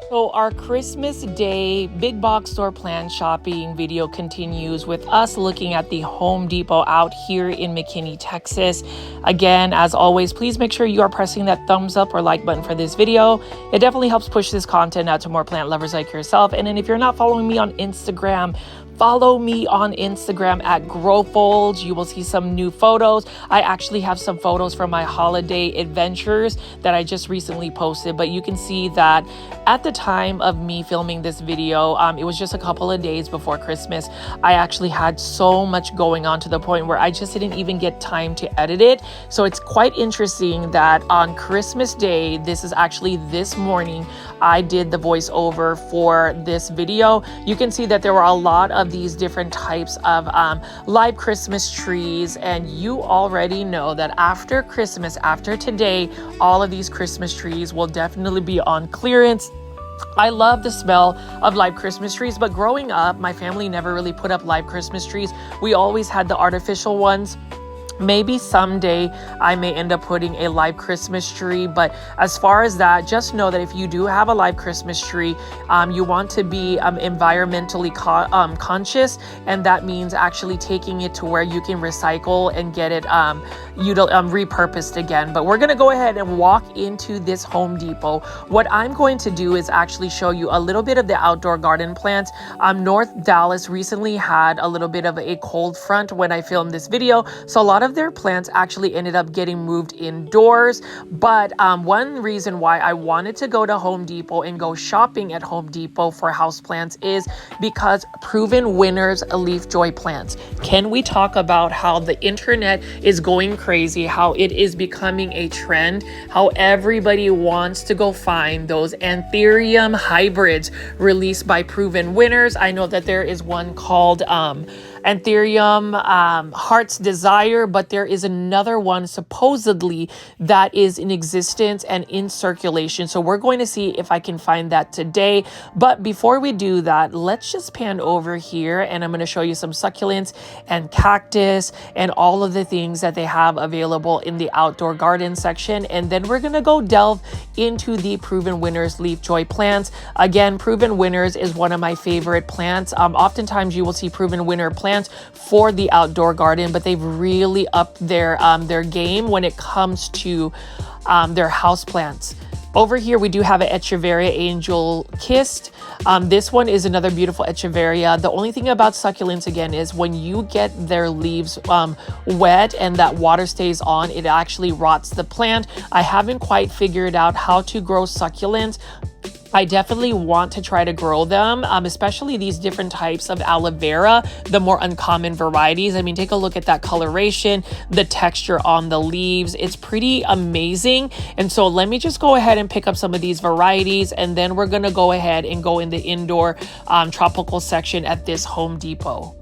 So our Christmas Day big box store plant shopping video continues with us looking at the Home Depot out here in McKinney, Texas. Again, as always, please make sure you are pressing that thumbs up or like button for this video. It definitely helps push this content out to more plant lovers like yourself. And then if you're not following me on Instagram, follow me on Instagram at GrowFolds. You will see some new photos. I actually have some photos from my holiday adventures that I just recently posted, but you can see that at the time of me filming this video, it was just a couple of days before Christmas. I actually had so much going on to the point where I just didn't even get time to edit it. So it's quite interesting that on Christmas Day, this is actually this morning, I did the voiceover for this video. You can see that there were a lot of these different types of live Christmas trees, and you already know that after Christmas, after today, all of these Christmas trees will definitely be on clearance. I love the smell of live Christmas trees, but growing up, my family never really put up live Christmas trees. We always had the artificial ones. Maybe someday I may end up putting a live Christmas tree, but as far as that, just know that if you do have a live Christmas tree, you want to be environmentally conscious, and that means actually taking it to where you can recycle and get it repurposed again. But we're gonna go ahead and walk into this Home Depot. What I'm going to do is actually show you a little bit of the outdoor garden plants. North Dallas recently had a little bit of a cold front when I filmed this video, so a lot of their plants actually ended up getting moved indoors. But one reason why I wanted to go to Home Depot and go shopping at Home Depot for houseplants is because proven winners leaf joy plants. Can we talk about how the internet is going crazy, how it is becoming a trend, how everybody wants to go find those anthurium hybrids released by proven winners? I know that there is one called Anthurium, Heart's Desire, but there is another one supposedly that is in existence and in circulation. So we're going to see if I can find that today. But before we do that, let's just pan over here and I'm going to show you some succulents and cactus and all of the things that they have available in the outdoor garden section. And then we're going to go delve into the Proven Winners Leaf Joy plants. Again, Proven Winners is one of my favorite plants. Oftentimes you will see Proven Winner plants for the outdoor garden, but they've really upped their game when it comes to their house plants. Over here, we do have an Echeveria Angel Kissed. This one is another beautiful Echeveria. The only thing about succulents, again, is when you get their leaves wet and that water stays on, it actually rots the plant. I haven't quite figured out how to grow succulents. I definitely want to try to grow them, especially these different types of aloe vera, the more uncommon varieties. I mean, take a look at that coloration, the texture on the leaves. It's pretty amazing. And so let me just go ahead and pick up some of these varieties, and then we're going to go ahead and go in the indoor tropical section at this Home Depot.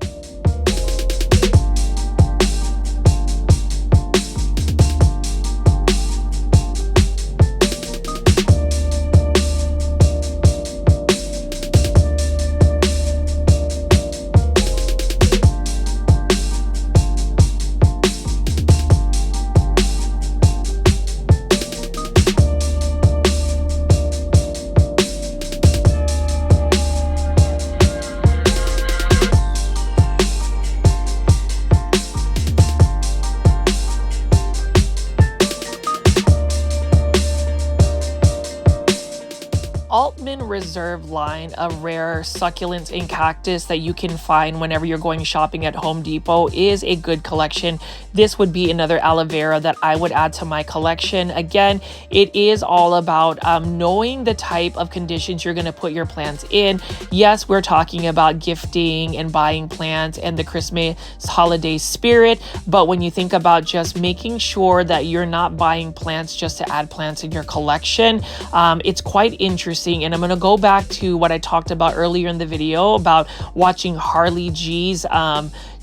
Altman Reserve line of rare succulents and cactus that you can find whenever you're going shopping at Home Depot is a good collection. This would be another aloe vera that I would add to my collection. Again, it is all about knowing the type of conditions you're going to put your plants in. Yes, we're talking about gifting and buying plants and the Christmas holiday spirit, but when you think about just making sure that you're not buying plants just to add plants in your collection, it's quite interesting. And I'm going to go back to what I talked about earlier in the video about watching Harley G's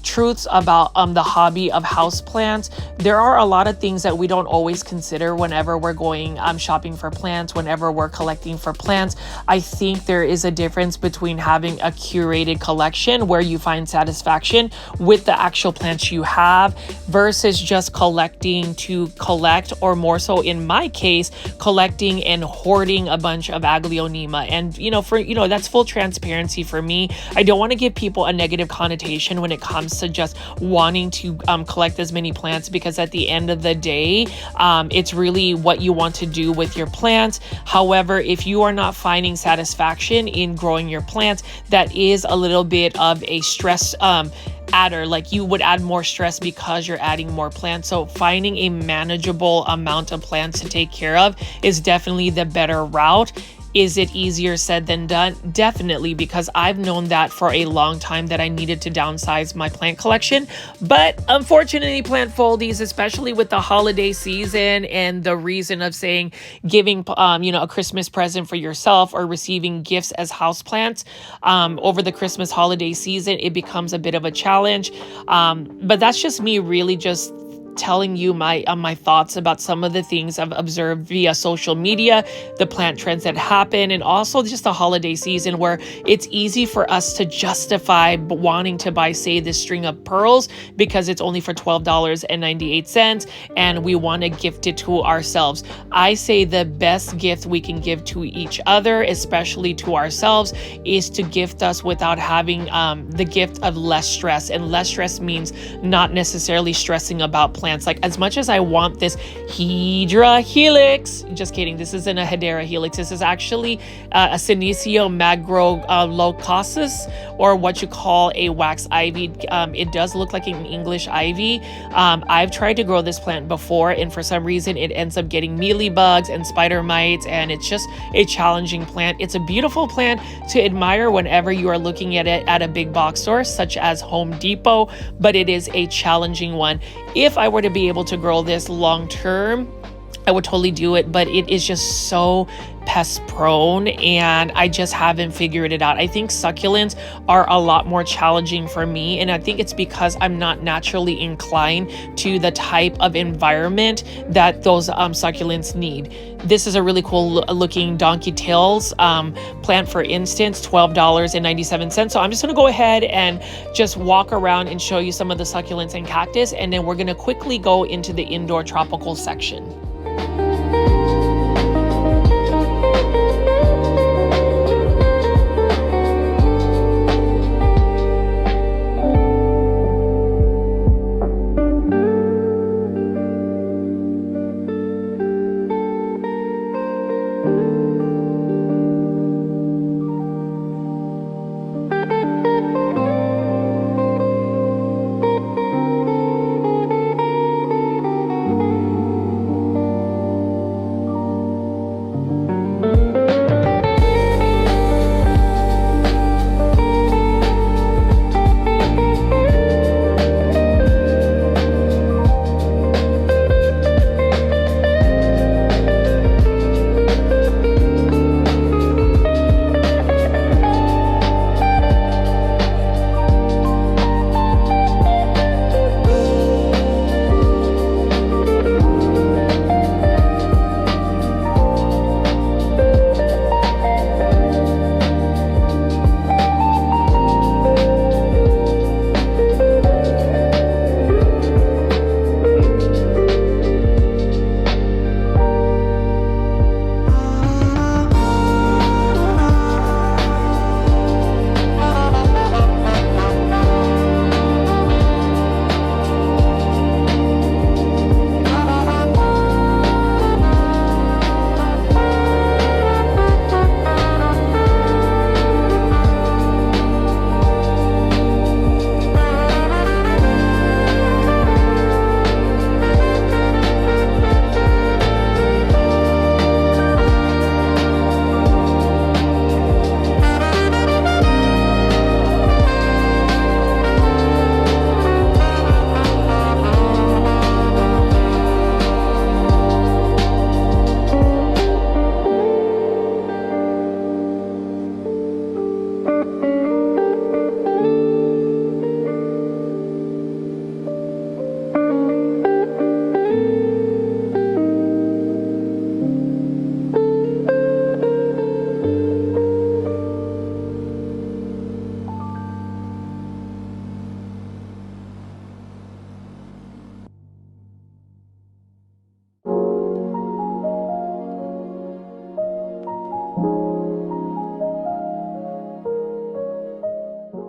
truths about the hobby of houseplants. There are a lot of things that we don't always consider whenever we're going shopping for plants, whenever we're collecting for plants. I think there is a difference between having a curated collection where you find satisfaction with the actual plants you have versus just collecting to collect, or more so in my case, collecting and hoarding a bunch of Aglaonema. And that's full transparency for me. I don't want to give people a negative connotation when it comes to just wanting to collect as many plants, because at the end of the day, it's really what you want to do with your plants. However, if you are not finding satisfaction in growing your plants, that is a little bit of a stress adder. Like, you would add more stress because you're adding more plants. So finding a manageable amount of plants to take care of is definitely the better route. Is it easier said than done? Definitely, because I've known that for a long time that I needed to downsize my plant collection. But unfortunately, plant foldies, especially with the holiday season and the reason of saying giving, a Christmas present for yourself or receiving gifts as houseplants over the Christmas holiday season, it becomes a bit of a challenge. But that's just me really just telling you my thoughts about some of the things I've observed via social media, the plant trends that happen, and also just the holiday season where it's easy for us to justify wanting to buy, say, this string of pearls because it's only for $12.98 and we want to gift it to ourselves. I say the best gift we can give to each other, especially to ourselves, is to gift us without having the gift of less stress. And less stress means not necessarily stressing about plants. Like, as much as I want this Hedera helix, just kidding, this isn't a Hedera helix. This is actually a Senecio magrolocosus, or what you call a wax ivy. It does look like an English ivy. I've tried to grow this plant before, and for some reason it ends up getting mealybugs and spider mites, and it's just a challenging plant. It's a beautiful plant to admire whenever you are looking at it at a big box store such as Home Depot, but it is a challenging one. If I were to be able to grow this long term, I would totally do it, but it is just so pest prone and I just haven't figured it out. I think succulents are a lot more challenging for me, and I think it's because I'm not naturally inclined to the type of environment that those succulents need. This is a really cool looking donkey tails plant, for instance, $12.97. So I'm just going to go ahead and just walk around and show you some of the succulents and cactus, and then we're going to quickly go into the indoor tropical section.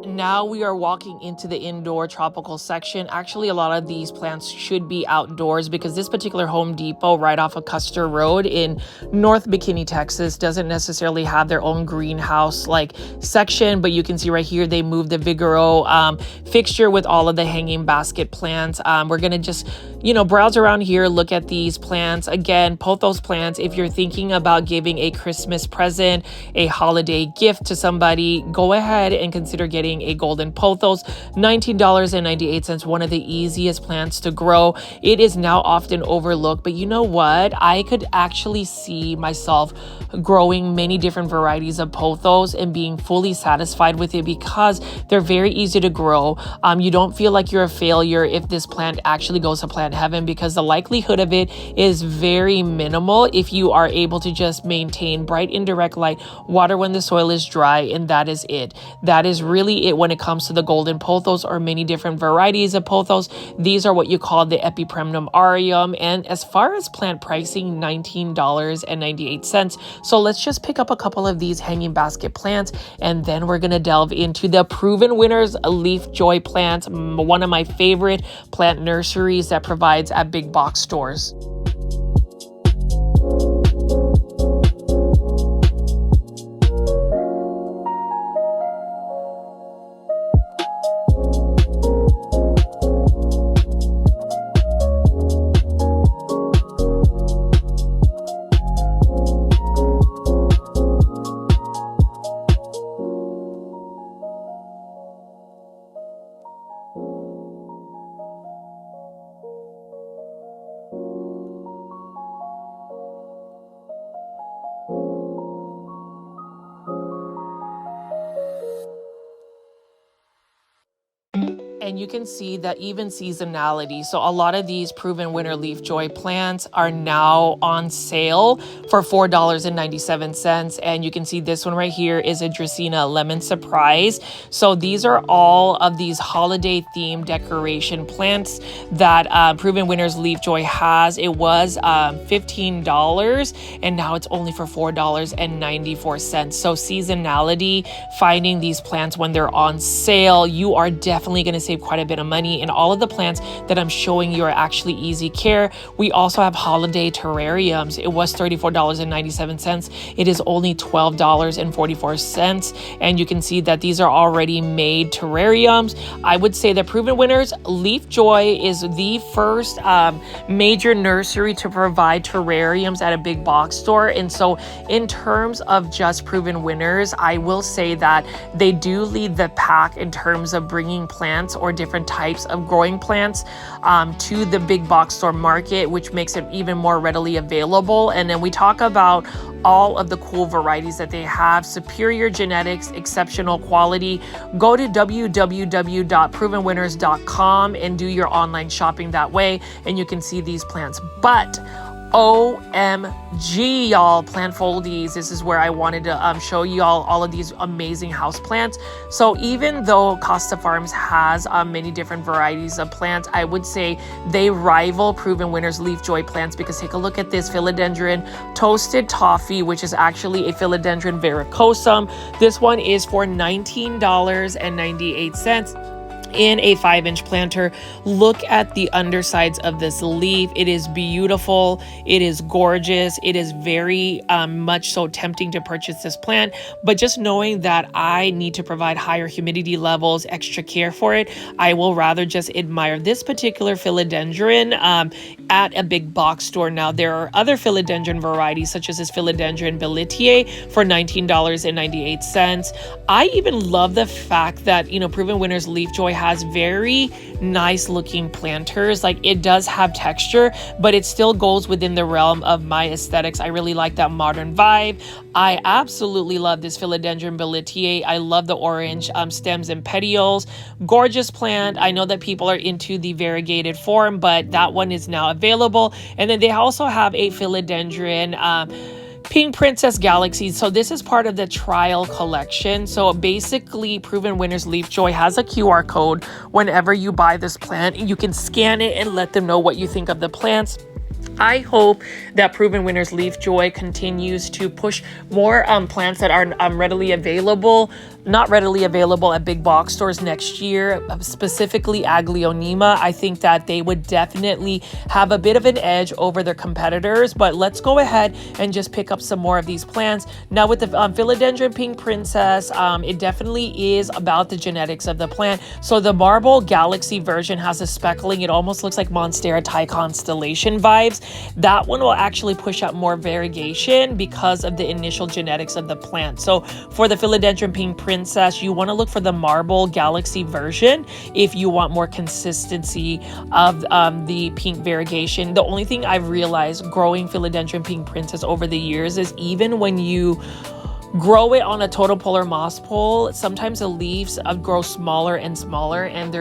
Now we are walking into the indoor tropical section. Actually, a lot of these plants should be outdoors because this particular Home Depot right off of Custer Road in North Bikini, Texas doesn't necessarily have their own greenhouse like section, but you can see right here they moved the Vigoro fixture with all of the hanging basket plants. We're gonna just, browse around here, look at these plants. Again, pothos plants, if you're thinking about giving a Christmas present, a holiday gift to somebody, go ahead and consider getting a golden pothos. $19.98, one of the easiest plants to grow. It is now often overlooked, but you know what? I could actually see myself growing many different varieties of pothos and being fully satisfied with it because they're very easy to grow. You don't feel like you're a failure if this plant actually goes to plant heaven because the likelihood of it is very minimal if you are able to just maintain bright indirect light, water when the soil is dry, and that is it. That is really it when it comes to the golden pothos or many different varieties of pothos. These are what you call the Epipremnum aureum, and as far as plant pricing, $19.98. So let's just pick up a couple of these hanging basket plants, and then we're going to delve into the proven winners, Leaf Joy plants, one of my favorite plant nurseries that provides at big box stores. and you can see that even seasonality. So a lot of these proven winter leaf joy plants are now on sale for $4.97. And you can see this one right here is a Dracaena Lemon Surprise. So these are all of these holiday themed decoration plants that Proven Winners Leaf Joy has. It was $15 and now it's only for $4.94. So seasonality, finding these plants when they're on sale, you are definitely going to save quite a bit of money. And all of the plants that I'm showing you are actually easy care. We also have holiday terrariums. It was $34.97. It is only $12.44. And you can see that these are already made terrariums. I would say that Proven Winners Leaf Joy is the first major nursery to provide terrariums at a big box store. And so in terms of just Proven Winners, I will say that they do lead the pack in terms of bringing plants or different types of growing plants to the big box store market, which makes it even more readily available. And then we talk about all of the cool varieties that they have, superior genetics, exceptional quality. Go to www.provenwinners.com and do your online shopping that way, and you can see these plants. But OMG, y'all, plant foldies. This is where I wanted to show you all of these amazing house plants. So even though Costa Farms has many different varieties of plants, I would say they rival Proven Winners Leaf Joy plants, because take a look at this philodendron toasted toffee, which is actually a philodendron verrucosum. This one is for $19.98. in a 5-inch planter. Look at the undersides of this leaf. It is beautiful. It is gorgeous. It is very much so tempting to purchase this plant, but just knowing that I need to provide higher humidity levels, extra care for it, I will rather just admire this particular philodendron at a big box store. Now, there are other philodendron varieties, such as this philodendron bellitier for $19.98. I even love the fact that, you know, Proven Winners Leaf Joy has very nice looking planters. Like, it does have texture, but it still goes within the realm of my aesthetics. I really like that modern vibe. I absolutely love this philodendron bellitier. I love the orange stems and petioles. Gorgeous plant. I know that people are into the variegated form, but that one is now available. And then they also have a philodendron Pink Princess Galaxy. So this is part of the trial collection. So basically, Proven Winners Leaf Joy has a QR code. Whenever you buy this plant, you can scan it and let them know what you think of the plants. I hope that Proven Winners Leaf Joy continues to push more plants that are readily available, not readily available at big box stores next year, specifically Aglaonema. I think that they would definitely have a bit of an edge over their competitors, but let's go ahead and just pick up some more of these plants. Now with the Philodendron Pink Princess, it definitely is about the genetics of the plant. So the Marble Galaxy version has a speckling. It almost looks like Monstera Thai constellation vibes. That one will actually push up more variegation because of the initial genetics of the plant. So for the Philodendron Pink Princess, you want to look for the Marble Galaxy version if you want more consistency of the pink variegation. The only thing I've realized growing Philodendron Pink Princess over the years is even when you grow it on a total polar moss pole, sometimes the leaves grow smaller and smaller, and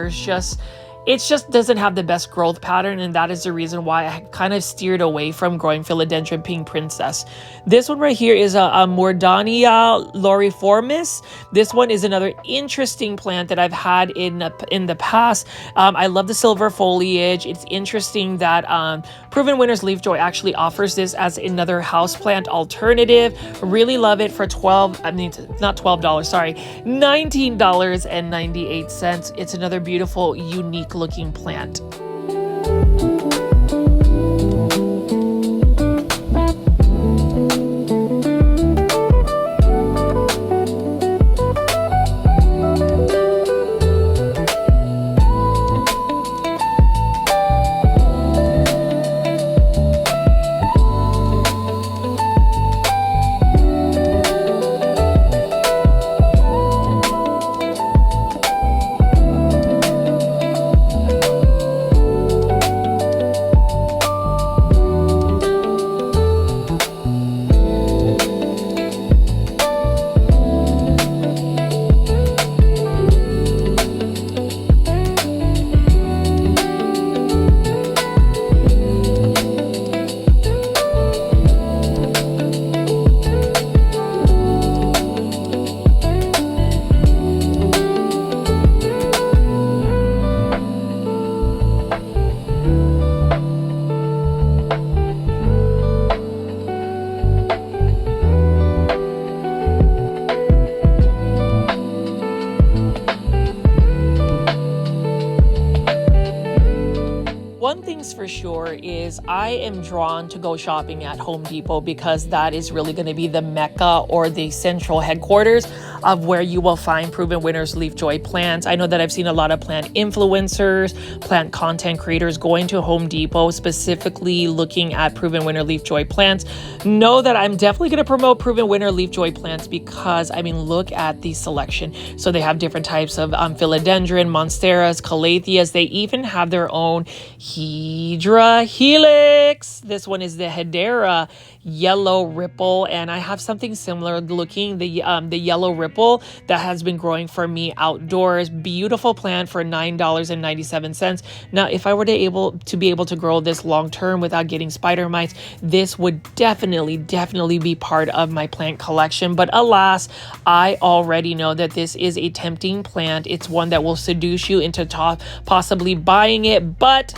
it just doesn't have the best growth pattern, and that is the reason why I kind of steered away from growing Philodendron Pink Princess. This one right here is a Mordania loriformis. This one is another interesting plant that I've had in the past. I love the silver foliage. It's interesting that Proven Winners Leaf Joy actually offers this as another houseplant alternative. Really love it for $19.98. It's another beautiful, unique looking plant. things for sure is I am drawn to go shopping at Home Depot because that is really going to be the mecca or the central headquarters of where you will find proven winners leaf joy plants. I know that I've seen a lot of plant influencers, plant content creators going to Home Depot specifically looking at proven winner leaf joy plants. Know that I'm definitely going to promote proven winner leaf joy plants because, I mean, look at the selection. So they have different types of philodendron, monsteras, calatheas. They even have their own Hydra helix. This one is the Hedera yellow ripple, and I have something similar looking, the yellow ripple that has been growing for me outdoors. Beautiful plant for $9.97. Now, if I were to be able to grow this long term without getting spider mites, this would definitely be part of my plant collection. But alas, I already know that this is a tempting plant. It's one that will seduce you into possibly buying it, but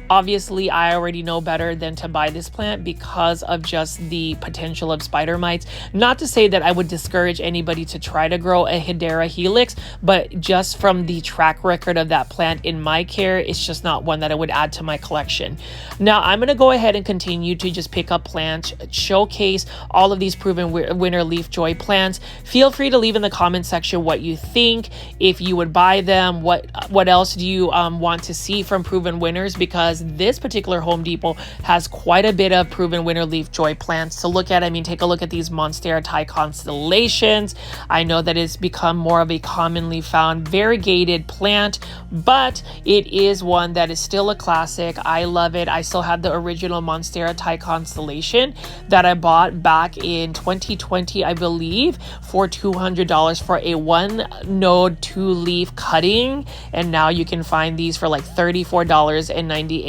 obviously, I already know better than to buy this plant because of just the potential of spider mites. Not to say that I would discourage anybody to try to grow a Hedera helix, but just from the track record of that plant in my care, it's just not one that I would add to my collection. Now, I'm going to go ahead and continue to just pick up plants, showcase all of these proven winner leaf joy plants. Feel free to leave in the comment section what you think, if you would buy them, what else do you want to see from proven winners, because this particular Home Depot has quite a bit of proven winner leaf joy plants to look at. I mean, take a look at these Monstera Thai constellations. I know that it's become more of a commonly found variegated plant, but it is one that is still a classic. I love it. I still have the original Monstera Thai constellation that I bought back in 2020, I believe, for $200 for a 1-node 2-leaf cutting, and now you can find these for like $34.98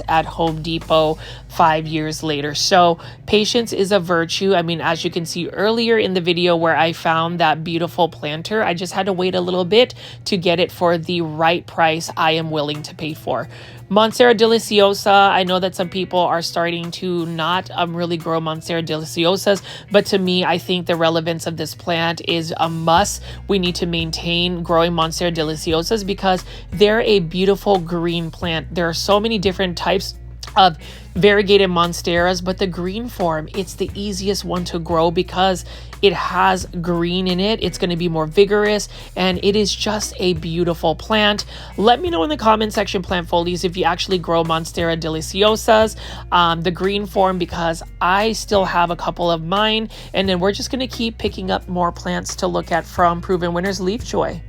at Home Depot 5 years later. So patience is a virtue. I mean, as you can see earlier in the video where I found that beautiful planter, I just had to wait a little bit to get it for the right price I am willing to pay for. Monstera deliciosa, I know that some people are starting to not really grow Monstera deliciosas, but to me, I think the relevance of this plant is a must. We need to maintain growing Monstera deliciosas because they're a beautiful green plant. There are so many different types of variegated monsteras, but the green form, it's the easiest one to grow because it has green in it. It's going to be more vigorous, and it is just a beautiful plant. Let me know in the comment section, plant foldies, if you actually grow Monstera deliciosas, the green form, because I still have a couple of mine, and then we're just going to keep picking up more plants to look at from Proven Winners Leaf Joy.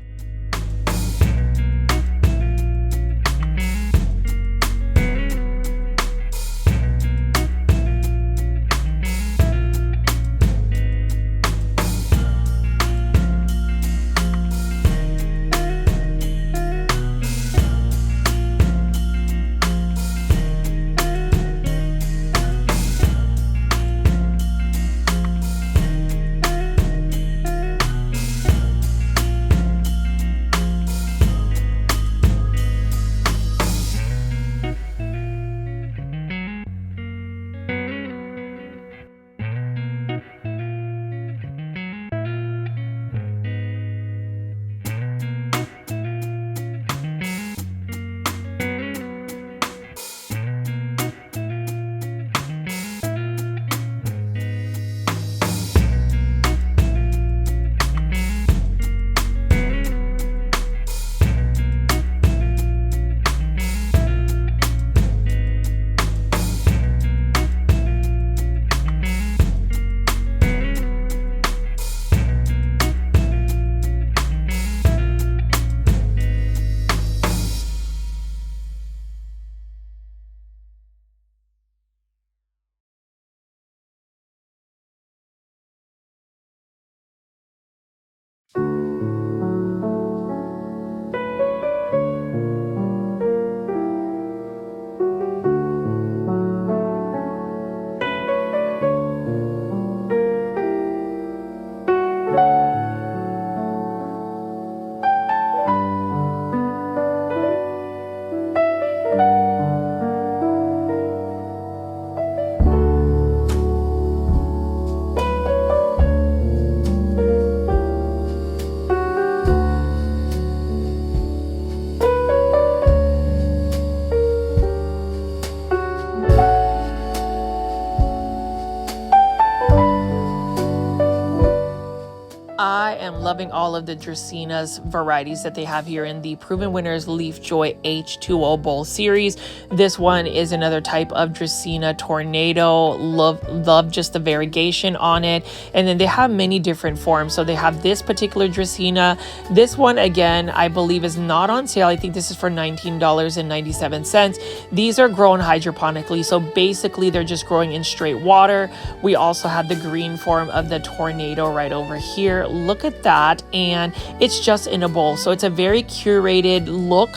I am loving all of the Dracaenas varieties that they have here in the Proven Winners Leaf Joy H2O Bowl series. This one is another type of Dracaena Tornado. Love just the variegation on it. And then they have many different forms. So they have this particular Dracaena. This one, again, I believe is not on sale. I think this is for $19.97. These are grown hydroponically. So basically they're just growing in straight water. We also have the green form of the Tornado right over here. Look at that. And it's just in a bowl. So it's a very curated look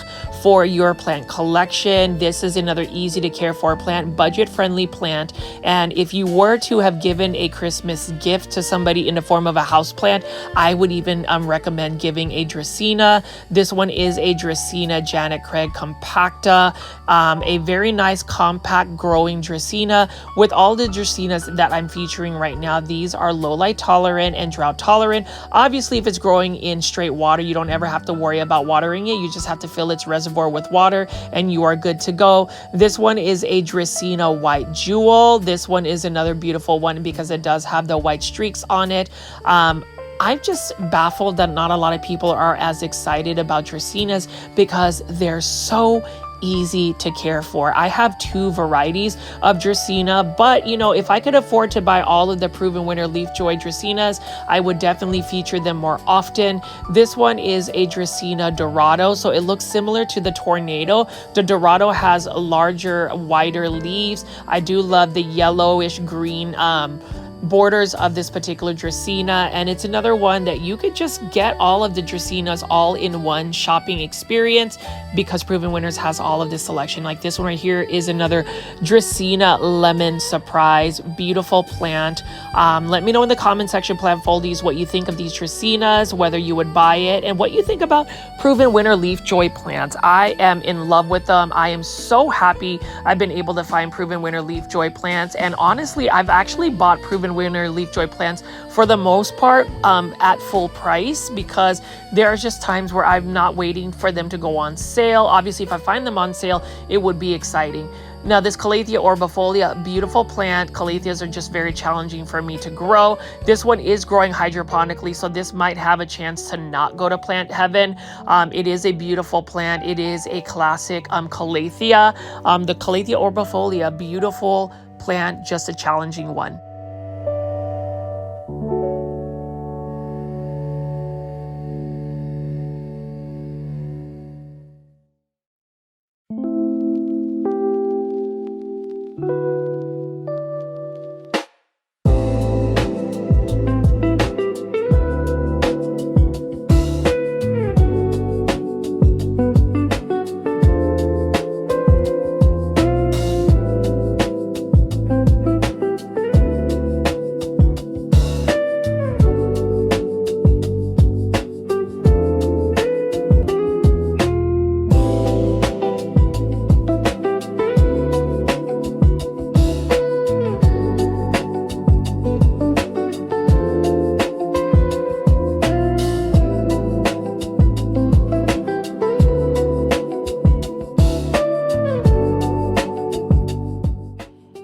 for your plant collection. This is another easy to care for plant, budget friendly plant. And if you were to have given a Christmas gift to somebody in the form of a house plant, I would even recommend giving a Dracaena. This one is a Dracaena Janet Craig compacta, a very nice compact growing Dracaena. With all the Dracaenas that I'm featuring right now, these are low light tolerant and drought tolerant. Obviously, if it's growing in straight water, you don't ever have to worry about watering it. You just have to fill its reservoir with water and you are good to go. This one is a Dracaena White Jewel. This one is another beautiful one because it does have the white streaks on it. I'm just baffled that not a lot of people are as excited about Dracaenas because they're so easy to care for. I have 2 varieties of Dracaena, but you know, if I could afford to buy all of the Proven Winner Leaf Joy Dracaenas, I would definitely feature them more often. This one is a Dracaena Dorado, so it looks similar to the Tornado. The Dorado has larger, wider leaves. I do love the yellowish green borders of this particular Dracaena, and it's another one that you could just get all of the Dracaenas all in one shopping experience because Proven Winners has all of this selection. Like this one right here is another Dracaena Lemon Surprise. Beautiful plant. Let me know in the comment section, Plant Foldies, what you think of these Dracaenas, whether you would buy it, and what you think about Proven Winner Leaf Joy plants. I am in love with them. I am so happy I've been able to find Proven Winner Leaf Joy plants, and honestly, I've actually bought Proven Winner Leaf Joy plants for the most part at full price because there are just times where I'm not waiting for them to go on sale. Obviously, if I find them on sale, it would be exciting. Now, this Calathea orbifolia, beautiful plant. Calatheas are just very challenging for me to grow. This one is growing hydroponically, so this might have a chance to not go to plant heaven. It is a beautiful plant. It is a classic Calathea. The Calathea orbifolia, beautiful plant, just a challenging one.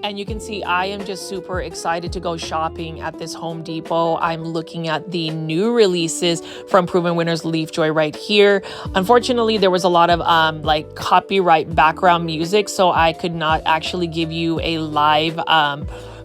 And you can see I am just super excited to go shopping at this Home Depot. I'm looking at the new releases from Proven Winners Leaf Joy right here. Unfortunately, there was a lot of like copyright background music, so I could not actually give you a live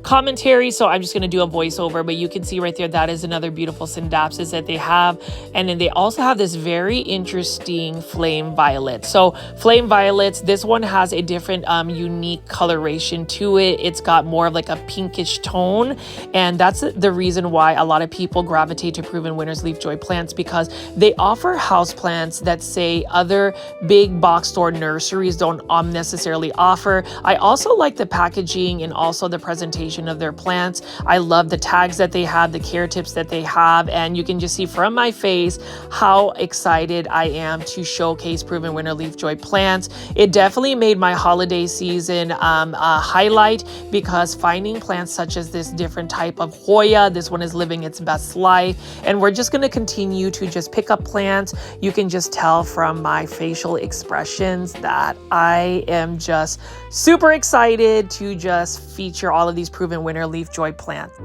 commentary, so I'm just going to do a voiceover. But you can see right there, that is another beautiful Syndapsis that they have. And then they also have this very interesting Flame Violet. So Flame Violets, this one has a different unique coloration to it. It's got more of like a pinkish tone, and that's the reason why a lot of people gravitate to Proven Winners Leaf Joy plants, because they offer house plants that say other big box store nurseries don't necessarily offer. I also like the packaging and also the presentation of their plants. I love the tags that they have, the care tips that they have, and you can just see from my face how excited I am to showcase Proven Winner Leaf Joy plants. It definitely made my holiday season a highlight, because finding plants such as this different type of Hoya, this one is living its best life, and we're just going to continue to just pick up plants. You can just tell from my facial expressions that I am just super excited to just feature all of these Proven Winner Leaf Joy plants.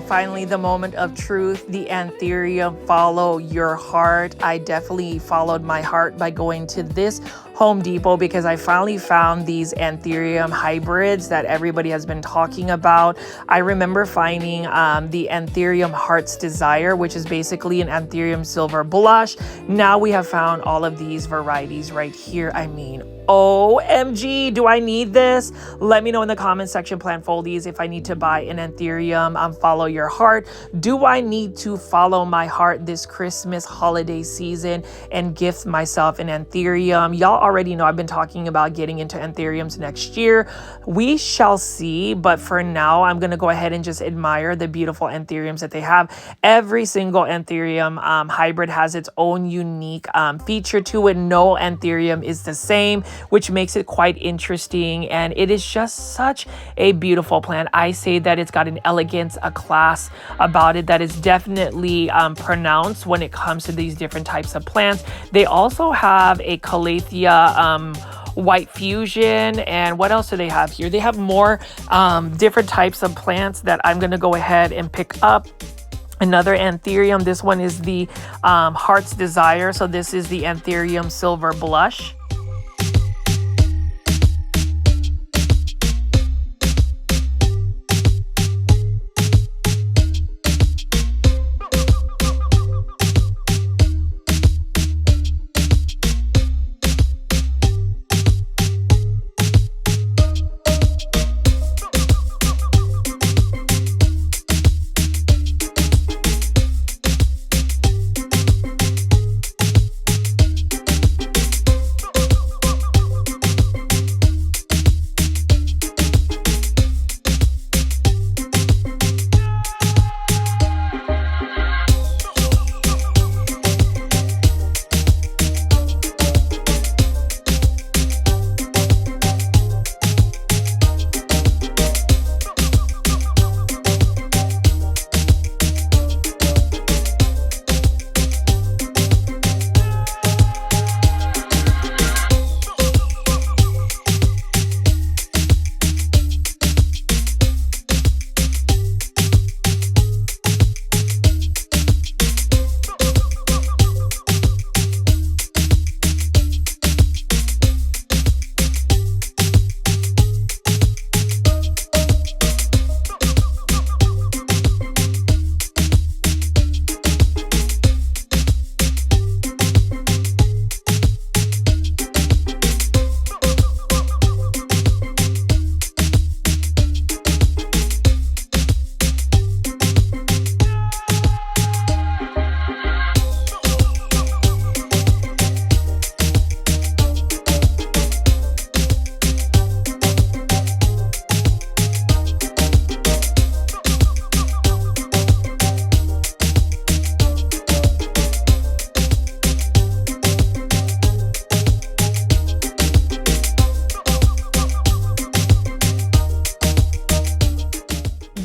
Finally, the moment of truth, the anthurium, follow your heart. I definitely followed my heart by going to this Home Depot because I finally found these anthurium hybrids that everybody has been talking about. I remember finding the anthurium Heart's Desire, which is basically an anthurium silver blush. Now we have found all of these varieties right here. I mean, OMG, do I need this? Let me know in the comment section, Plant Foldies, if I need to buy an anthurium. Follow your heart. Do I need to follow my heart this Christmas holiday season and gift myself an anthurium? Y'all already know I've been talking about getting into anthuriums next year. We shall see, but for now, I'm going to go ahead and just admire the beautiful anthuriums that they have. Every single anthurium hybrid has its own unique feature to it. No anthurium is the same, which makes it quite interesting, and it is just such a beautiful plant. I say that it's got an elegance, a class about it that is definitely pronounced when it comes to these different types of plants. They also have a calathea white fusion, and what else do they have here? They have more different types of plants that I'm going to go ahead and pick up. Another anthurium, this one is the Heart's Desire, so this is the anthurium silver blush.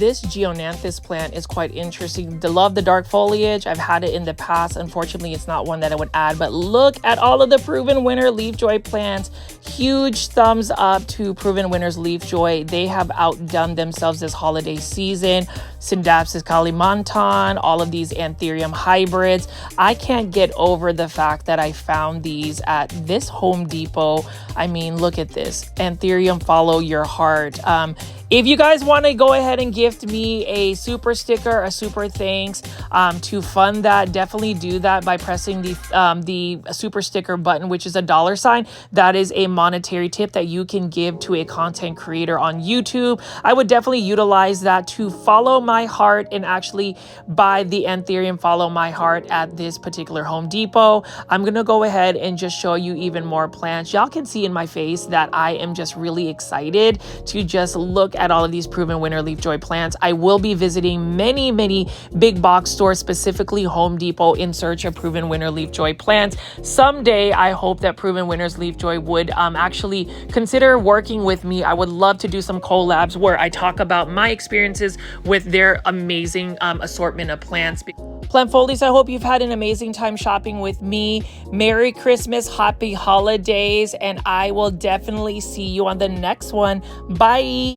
This Geonanthus plant is quite interesting. I love the dark foliage. I've had it in the past. Unfortunately, it's not one that I would add, but look at all of the Proven Winner Leaf Joy plants. Huge thumbs up to Proven Winners Leaf Joy. They have outdone themselves this holiday season. Syndapsis Kalimantan, all of these anthurium hybrids. I can't get over the fact that I found these at this Home Depot. I mean, look at this. Anthurium, follow your heart. If you guys want to go ahead and gift me a super sticker, a super thanks to fund that, definitely do that by pressing the super sticker button, which is a $. That is a monetary tip that you can give to a content creator on YouTube, I would definitely utilize that to follow my heart and actually buy the anthurium Follow My Heart at this particular Home Depot. I'm gonna go ahead and just show you even more plants. Y'all can see in my face that I am just really excited to just look at all of these proven winter leaf joy plants. I will be visiting many big box stores, specifically Home Depot, in search of proven winter leaf joy plants. Someday I hope that proven winners leaf joy would actually consider working with me. I would love to do some collabs where I talk about my experiences with their amazing assortment of plants. Plant Foldies, I hope you've had an amazing time shopping with me. Merry Christmas, happy holidays, and I will definitely see you on the next one. Bye.